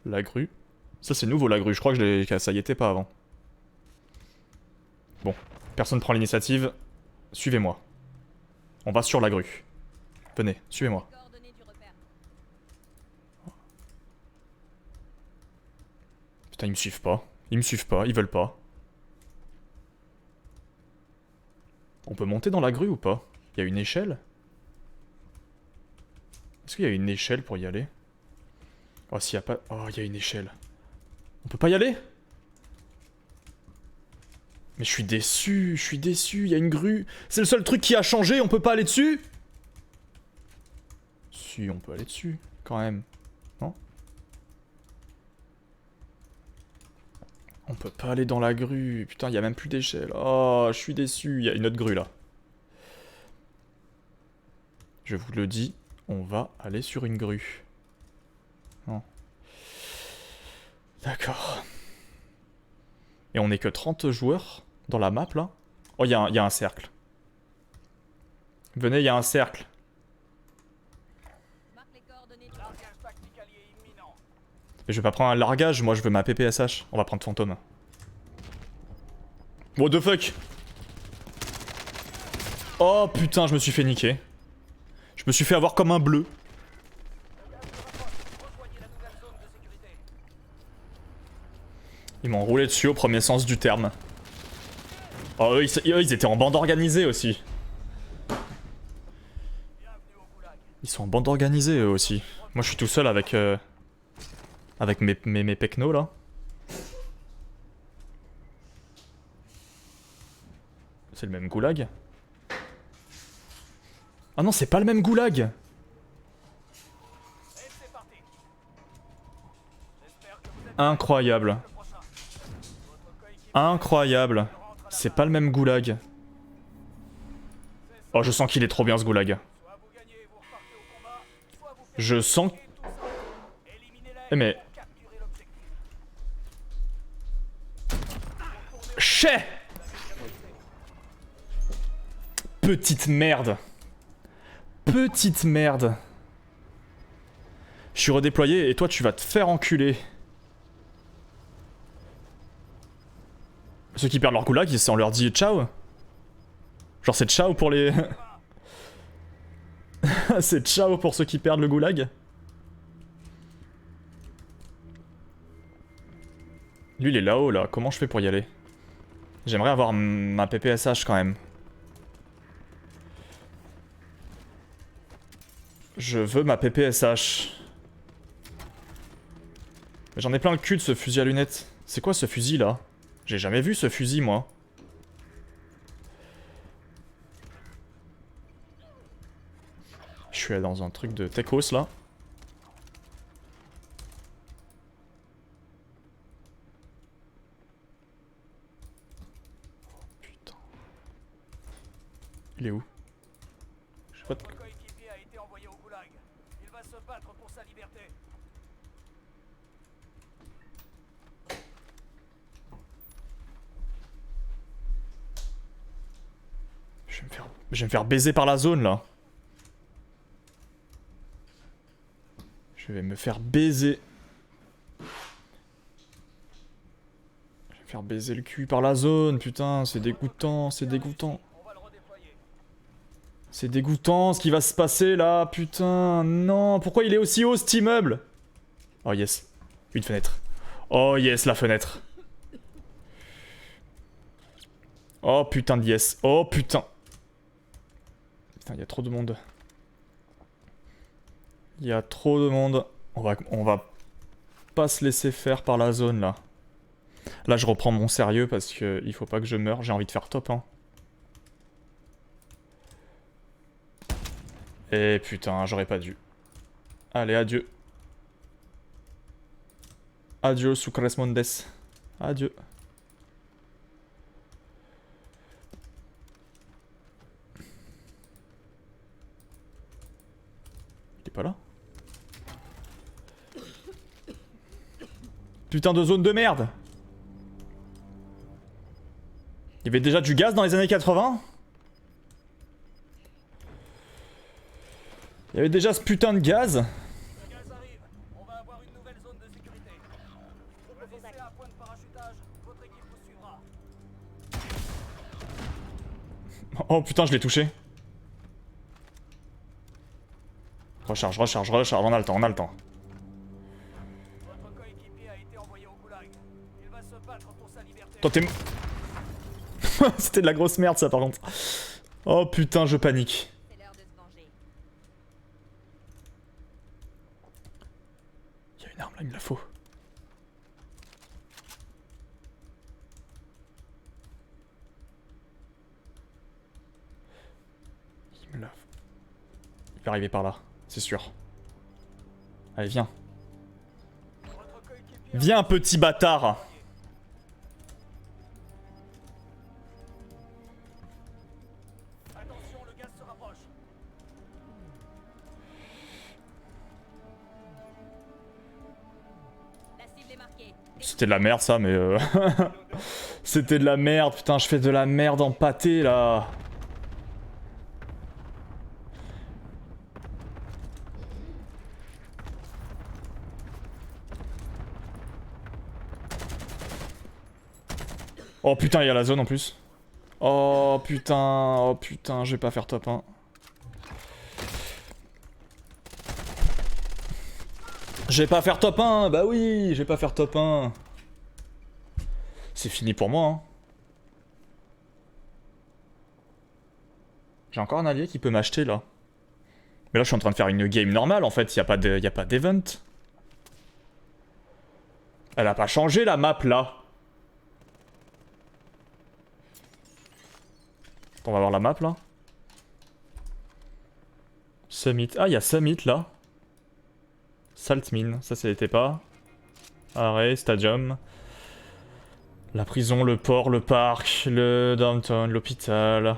La grue? Ça c'est nouveau la grue, je crois que ça y était pas avant. Bon, Personne prend l'initiative. Suivez-moi. On va sur la grue. Venez, suivez-moi. Putain, ils me suivent pas. Ils me suivent pas, ils veulent pas. On peut monter dans la grue ou pas? Il y a une échelle? Est-ce qu'il y a une échelle pour y aller? Oh, s'il y a pas... Oh, il y a une échelle. On peut pas y aller? Mais je suis déçu, il y a une grue. C'est le seul truc qui a changé, on peut pas aller dessus? Si, on peut aller dessus, quand même. Non? On peut pas aller dans la grue. Putain, il y a même plus d'échelle. Oh, je suis déçu, il y a une autre grue là. Je vous le dis, on va aller sur une grue. Non. D'accord. Et on est que 30 joueurs dans la map là. Oh, il y a un cercle. Venez, il y a un cercle. Mais je vais pas prendre un largage, moi je veux ma PPSH. On va prendre fantôme. What the fuck? Oh putain, je me suis fait niquer. Je me suis fait avoir comme un bleu. Ils m'ont roulé dessus au premier sens du terme. Oh, eux, ils étaient en bande organisée aussi. Ils sont en bande organisée eux aussi. Moi je suis tout seul avec... avec mes pecnos là. C'est le même goulag. Ah non, c'est pas le même goulag. Incroyable. Incroyable. C'est pas le même goulag. Oh, je sens qu'il est trop bien ce goulag. Je sens... Mais... Chais! Petite merde. Petite merde. Je suis redéployé et toi tu vas te faire enculer. Ceux qui perdent leur goulag, on leur dit ciao. Genre c'est ciao pour les... c'est ciao pour ceux qui perdent le goulag. Lui il est là-haut là, comment je fais pour y aller? J'aimerais avoir ma PPSH quand même. Je veux ma PPSH. J'en ai plein le cul de ce fusil à lunettes. C'est quoi ce fusil là? J'ai jamais vu ce fusil moi. Je suis allé dans un truc de techos là. Putain. Il est où? Je sais pas de... Je vais me faire baiser par la zone là. Je vais me faire baiser. Je vais me faire baiser le cul par la zone, putain, c'est dégoûtant, c'est dégoûtant. C'est dégoûtant ce qui va se passer là, putain, non, pourquoi il est aussi haut cet immeuble? Oh yes, une fenêtre. Oh yes, la fenêtre. Oh putain de yes, oh putain. Putain, il y a trop de monde. Il y a trop de monde. On va pas se laisser faire par la zone là. Là je reprends mon sérieux parce que il faut pas que je meure. J'ai envie de faire top hein. Et putain, j'aurais pas dû. Allez, adieu. Adieu, Sucres Mondes. Adieu. Il est pas là? Putain de zone de merde! Il y avait déjà du gaz dans les années 80? Il y avait déjà ce putain de gaz? Oh putain, je l'ai touché. Recharge, recharge, recharge, on a le temps, on a le temps. Votre coéquipier a été envoyé au goulag. Il va se battre pour sa liberté. Toi t'es... C'était de la grosse merde ça par contre. Oh putain, je panique. C'est l'heure de se venger. Il y a une arme là, il me la faut. Il me la faut. Il va arriver par là, c'est sûr. Allez, viens. Votre coéquipier Viens, petit bâtard. Attention, le gaz se rapproche. La cible est marquée. C'était de la merde ça, mais C'était de la merde, putain, je fais de la merde en pâté là. Oh putain, il y a la zone en plus. Oh putain, je vais pas faire top 1. Je vais pas faire top 1, bah oui, je vais pas faire top 1. C'est fini pour moi, hein. J'ai encore un allié qui peut m'acheter là. Mais là je suis en train de faire une game normale en fait, y a pas d'event. Elle a pas changé la map là. On va voir la map là. Summit. Ah, il y a Summit là. Saltmine, ça c'était pas. Arrêt, Stadium. La prison, le port, le parc, le downtown, l'hôpital.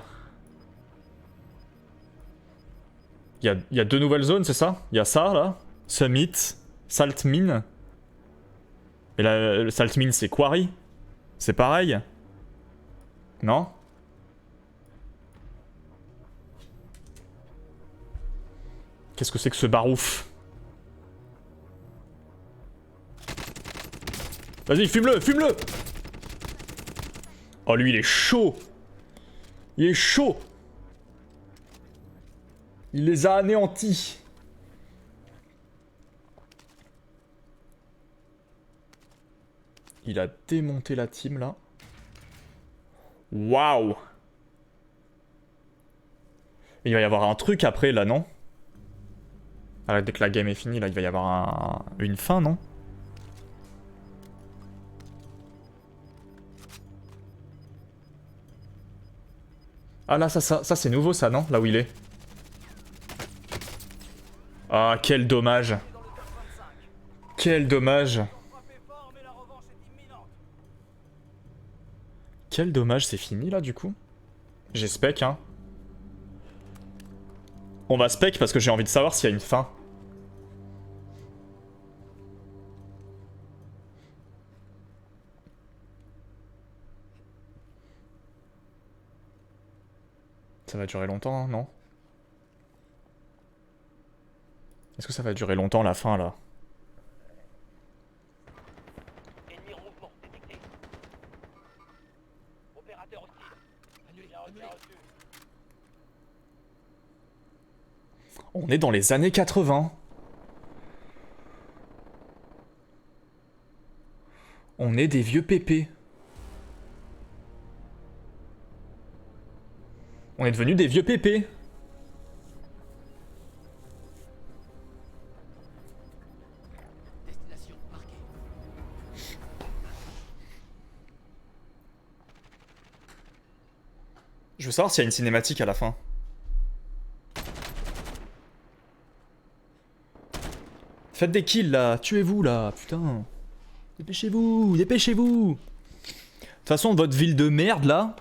Il y a deux nouvelles zones, c'est ça? Il y a ça là. Summit, Saltmine. Et là, le Saltmine c'est Quarry. C'est pareil? Non? Qu'est-ce que c'est que ce barouf? Vas-y, fume-le, fume-le! Oh, lui, il est chaud! Il est chaud! Il les a anéantis! Il a démonté la team, là. Waouh! Il va y avoir un truc après, là, non? Ah, dès que la game est finie, là, il va y avoir une fin, non? Ah là, ça c'est nouveau, ça, non? Là où il est. Ah, quel dommage. Quel dommage. Quel dommage, c'est fini, là, du coup? J'ai spec, hein. On va spec parce que j'ai envie de savoir s'il y a une fin. Ça va durer longtemps, hein, non? Est-ce que ça va durer longtemps la fin là? Ennemi en mouvement détecté. Opérateur hostile. Annulé, annulé. On est dans les années 80. On est des vieux pépés. On est devenus des vieux pépés. Destination marquée. Je veux savoir s'il y a une cinématique à la fin. Faites des kills là, tuez-vous là, putain. Dépêchez-vous, dépêchez-vous. De toute façon, votre ville de merde là,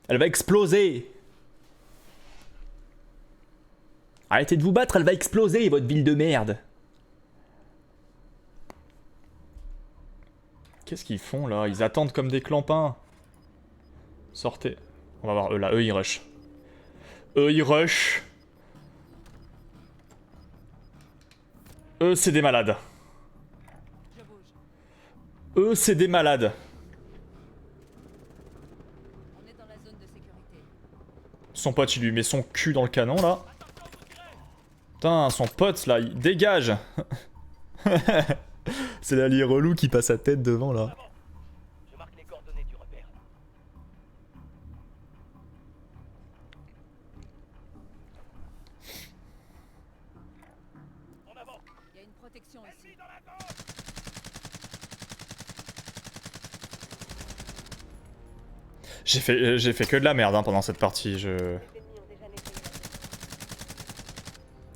elle va exploser. Arrêtez de vous battre, elle va exploser, votre ville de merde. Qu'est-ce qu'ils font là? Ils attendent comme des clampins. Sortez. On va voir eux là, eux ils rush. Eux ils rush. Eux c'est des malades. Je bouge. Eux c'est des malades. On est dans la zone de sécurité. Son pote, il lui met son cul dans le canon, là. Putain, son pote, là, il dégage. C'est l'allié relou qui passe sa tête devant, là. Je marque les coordonnées du repère. En avant. Il y a une protection ici. Ennemi dans la gauche. J'ai fait que de la merde hein, pendant cette partie.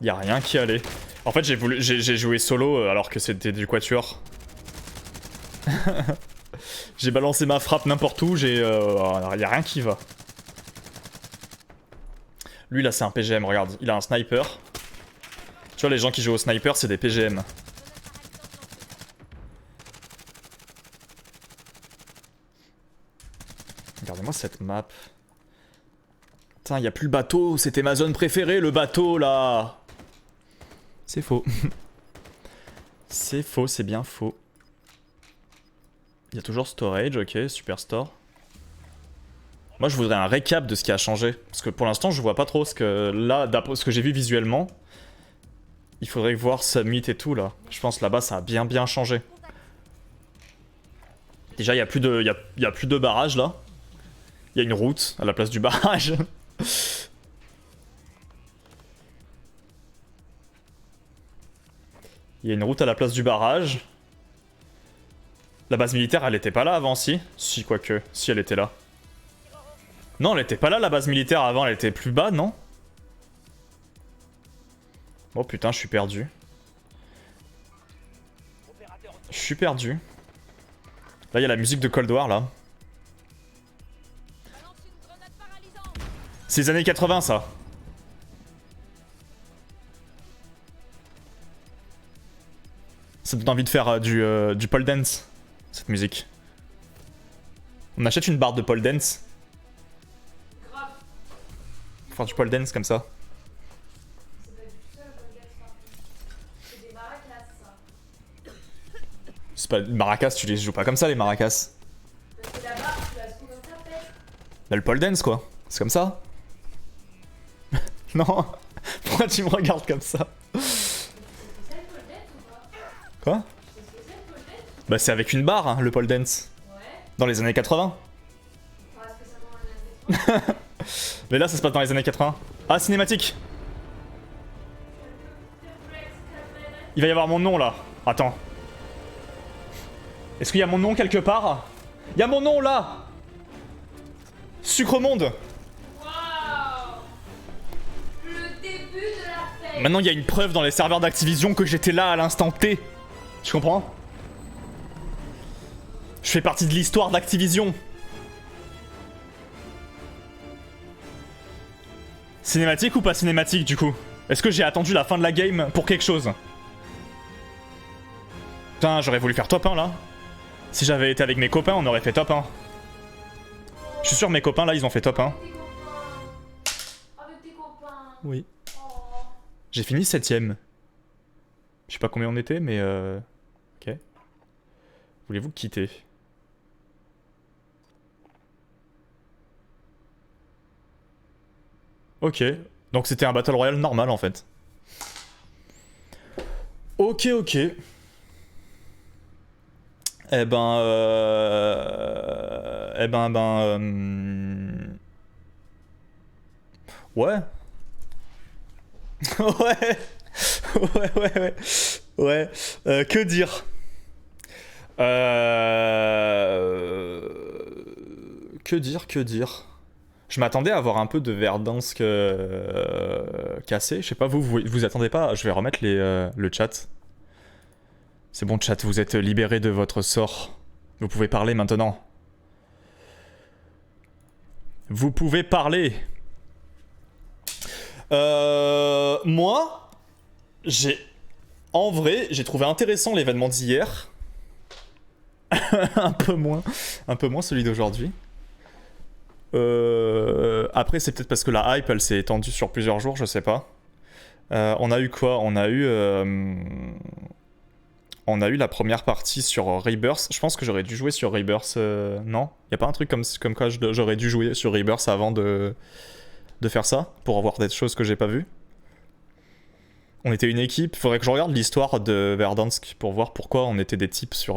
Y'a rien qui allait. En fait, j'ai joué solo alors que c'était du quatuor. J'ai balancé ma frappe n'importe où, y'a rien qui va. Lui là, c'est un PGM, regarde, il a un sniper. Tu vois, les gens qui jouent au sniper, c'est des PGM. Regardez-moi cette map. Putain, y a plus le bateau, c'était ma zone préférée, le bateau là. C'est faux. C'est faux, c'est bien faux. Il y a toujours storage, ok, super store. Moi je voudrais un récap de ce qui a changé. Parce que pour l'instant je vois pas trop ce que... Là, d'après ce que j'ai vu visuellement, il faudrait voir Summit et tout là. Je pense là-bas ça a bien changé. Déjà il y a plus de barrage là. Il y a une route à la place du barrage. Il y a une route à la place du barrage. La base militaire, elle était pas là avant, si? Si, quoique. Si, elle était là. Non, elle était pas là, la base militaire, avant. Elle était plus bas, non? Oh putain, je suis perdu. Je suis perdu. Là, il y a la musique de Cold War, là. C'est les années 80, ça. Ça me donne envie de faire du pole dance, cette musique. On achète une barre de pole dance. Grave. Pour faire du pole dance comme ça. C'est pas du tout ça le pole dance, par contre. C'est des maracas, ça. C'est pas... Maracas, tu les joues pas comme ça, les maracas. Bah, c'est la barre, tu la secoues comme ça, peut-être. Bah, le pole dance, quoi. C'est comme ça. Non. Pourquoi tu me regardes comme ça? C'est ça le pole dance ou pas? Quoi? C'est ce que c'est le pole dance? Bah, c'est avec une barre, hein, le pole dance. Ouais. Dans les années 80. Pas spécialement un années. Mais là, ça se passe dans les années 80. Ah, cinématique. Il va y avoir mon nom, là. Attends. Est-ce qu'il y a mon nom quelque part? Il y a mon nom, là. Sucre Monde. Waouh! Le début de la fête! Maintenant, il y a une preuve dans les serveurs d'Activision que j'étais là à l'instant T. Tu comprends? Je fais partie de l'histoire d'Activision. Cinématique ou pas cinématique, du coup? Est-ce que j'ai attendu la fin de la game pour quelque chose? Putain, j'aurais voulu faire top 1, là. Si j'avais été avec mes copains, on aurait fait top 1. Je suis sûr, mes copains, là, ils ont fait top 1. Avec tes copains. Avec tes copains. Oui. Oh. J'ai fini 7ème. Je sais pas combien on était, mais ok. Voulez-vous quitter? Ok. Donc c'était un Battle Royale normal, en fait. Ok, ok. Eh ben... Ouais. Ouais. Ouais. Que dire? Que dire? Je m'attendais à avoir un peu de Verdansk cassé. Je sais pas, vous attendez pas? Je vais remettre le chat. C'est bon, chat, vous êtes libéré de votre sort. Vous pouvez parler maintenant. Vous pouvez parler. Moi, en vrai, j'ai trouvé intéressant l'événement d'hier. un peu moins celui d'aujourd'hui. Après, c'est peut-être parce que la hype, elle s'est étendue sur plusieurs jours, je sais pas. On a eu quoi? On a eu la première partie sur Rebirth. Je pense que j'aurais dû jouer sur Rebirth. Non? Y a pas un truc comme quoi j'aurais dû jouer sur Rebirth avant de de faire ça, pour avoir des choses que j'ai pas vues. On était une équipe, faudrait que je regarde l'histoire de Verdansk pour voir pourquoi on était des types sur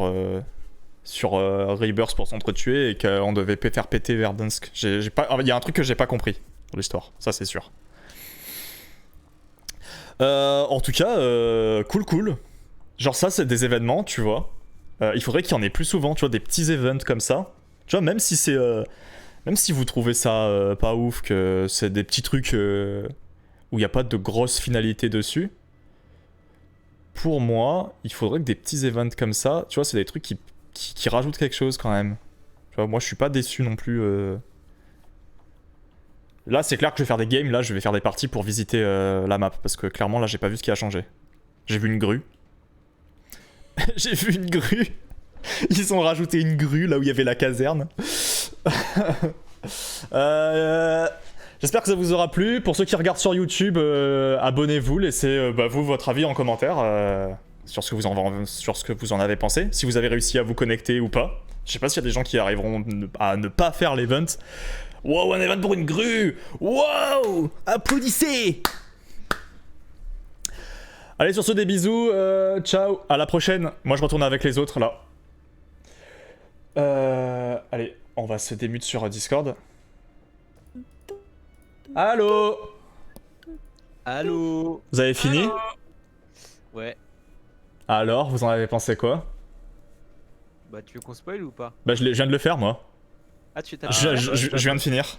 Rebirth pour s'entretuer et qu'on devait faire péter Verdansk. Il y a un truc que j'ai pas compris dans l'histoire, ça c'est sûr. En tout cas, cool. Genre ça c'est des événements, tu vois. Il faudrait qu'il y en ait plus souvent, tu vois, des petits events comme ça. Tu vois, même si c'est... même si vous trouvez ça pas ouf, que c'est des petits trucs où il n'y a pas de grosse finalité dessus, pour moi, il faudrait que des petits events comme ça, tu vois, c'est des trucs qui rajoutent quelque chose quand même. Tu vois, moi je suis pas déçu non plus. Là c'est clair que je vais faire des games, là je vais faire des parties pour visiter la map, parce que clairement là j'ai pas vu ce qui a changé. J'ai vu une grue. J'ai vu une grue. Ils ont rajouté une grue là où il y avait la caserne. J'espère que ça vous aura plu. Pour ceux qui regardent sur YouTube, abonnez-vous, laissez vous votre avis en commentaire sur ce que vous en avez pensé, si vous avez réussi à vous connecter ou pas. Je sais pas s'il y a des gens qui arriveront à ne pas faire l'event. Wow, un event pour une grue! Wow! Applaudissez! Allez, sur ce, des bisous. Ciao, à la prochaine. Moi, je retourne avec les autres là. Allez, on va se démute sur Discord. Allô? Allô? Vous avez fini? Ouais. Alors, vous en avez pensé quoi? Bah tu veux qu'on spoil ou pas? Bah je viens de le faire moi. Ah tu t'as Je viens de finir.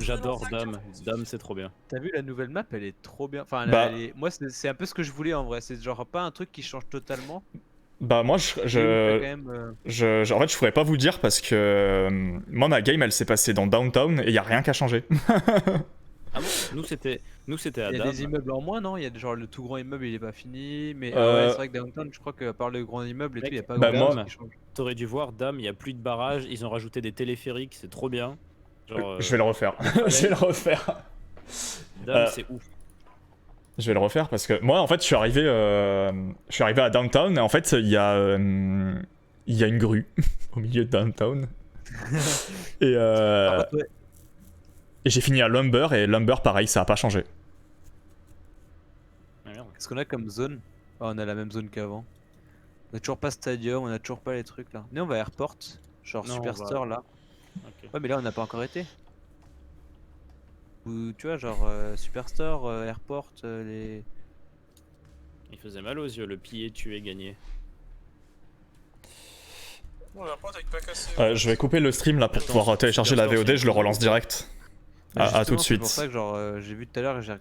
J'adore Dame. Dame, c'est trop bien. T'as vu la nouvelle map, elle est trop bien. Enfin, Bah- moi c'est un peu ce que je voulais en vrai. C'est genre pas un truc qui change totalement. Bah moi Mais t'as quand même, en fait je pourrais pas vous dire parce que moi ma game elle s'est passée dans Downtown et y a rien qu'à changer. Ah bon? Nous c'était à il y a Dame. des immeubles en moins, non? Il y a genre le tout grand immeuble il est pas fini. Mais Euh, ouais, c'est vrai que Downtown, je crois qu'à part le grand immeuble et tout, il y a pas bah, grand chose moi- qui change. T'aurais dû voir Dame, il y a plus de barrages, ils ont rajouté des téléphériques, c'est trop bien. Genre, Je vais le refaire. Je vais le refaire. Dame, c'est ouf. Je vais le refaire parce que moi en fait je suis arrivé à Downtown et en fait il y a une grue au milieu de Downtown. Et Par contre, ouais, et j'ai fini à Lumber et Lumber pareil ça a pas changé. Ah, merde. qu'est-ce qu'on a comme zone? Ah, on a la même zone qu'avant. On a toujours pas Stadium, on a toujours pas les trucs là. Nous on va à Airport, genre Non, on Superstore va- là. Ok. Ouais mais là on n'a pas encore été. Ou tu vois genre Superstore, Airport, les... Il faisait mal aux yeux, le piller, tuer, gagner. Bon, la porte avec pas cassé. Je vais couper le stream là pour pouvoir télécharger la VOD, je le relance direct. À tout de Justement, c'est suite. pour ça que genre j'ai vu tout à l'heure et j'ai regardé.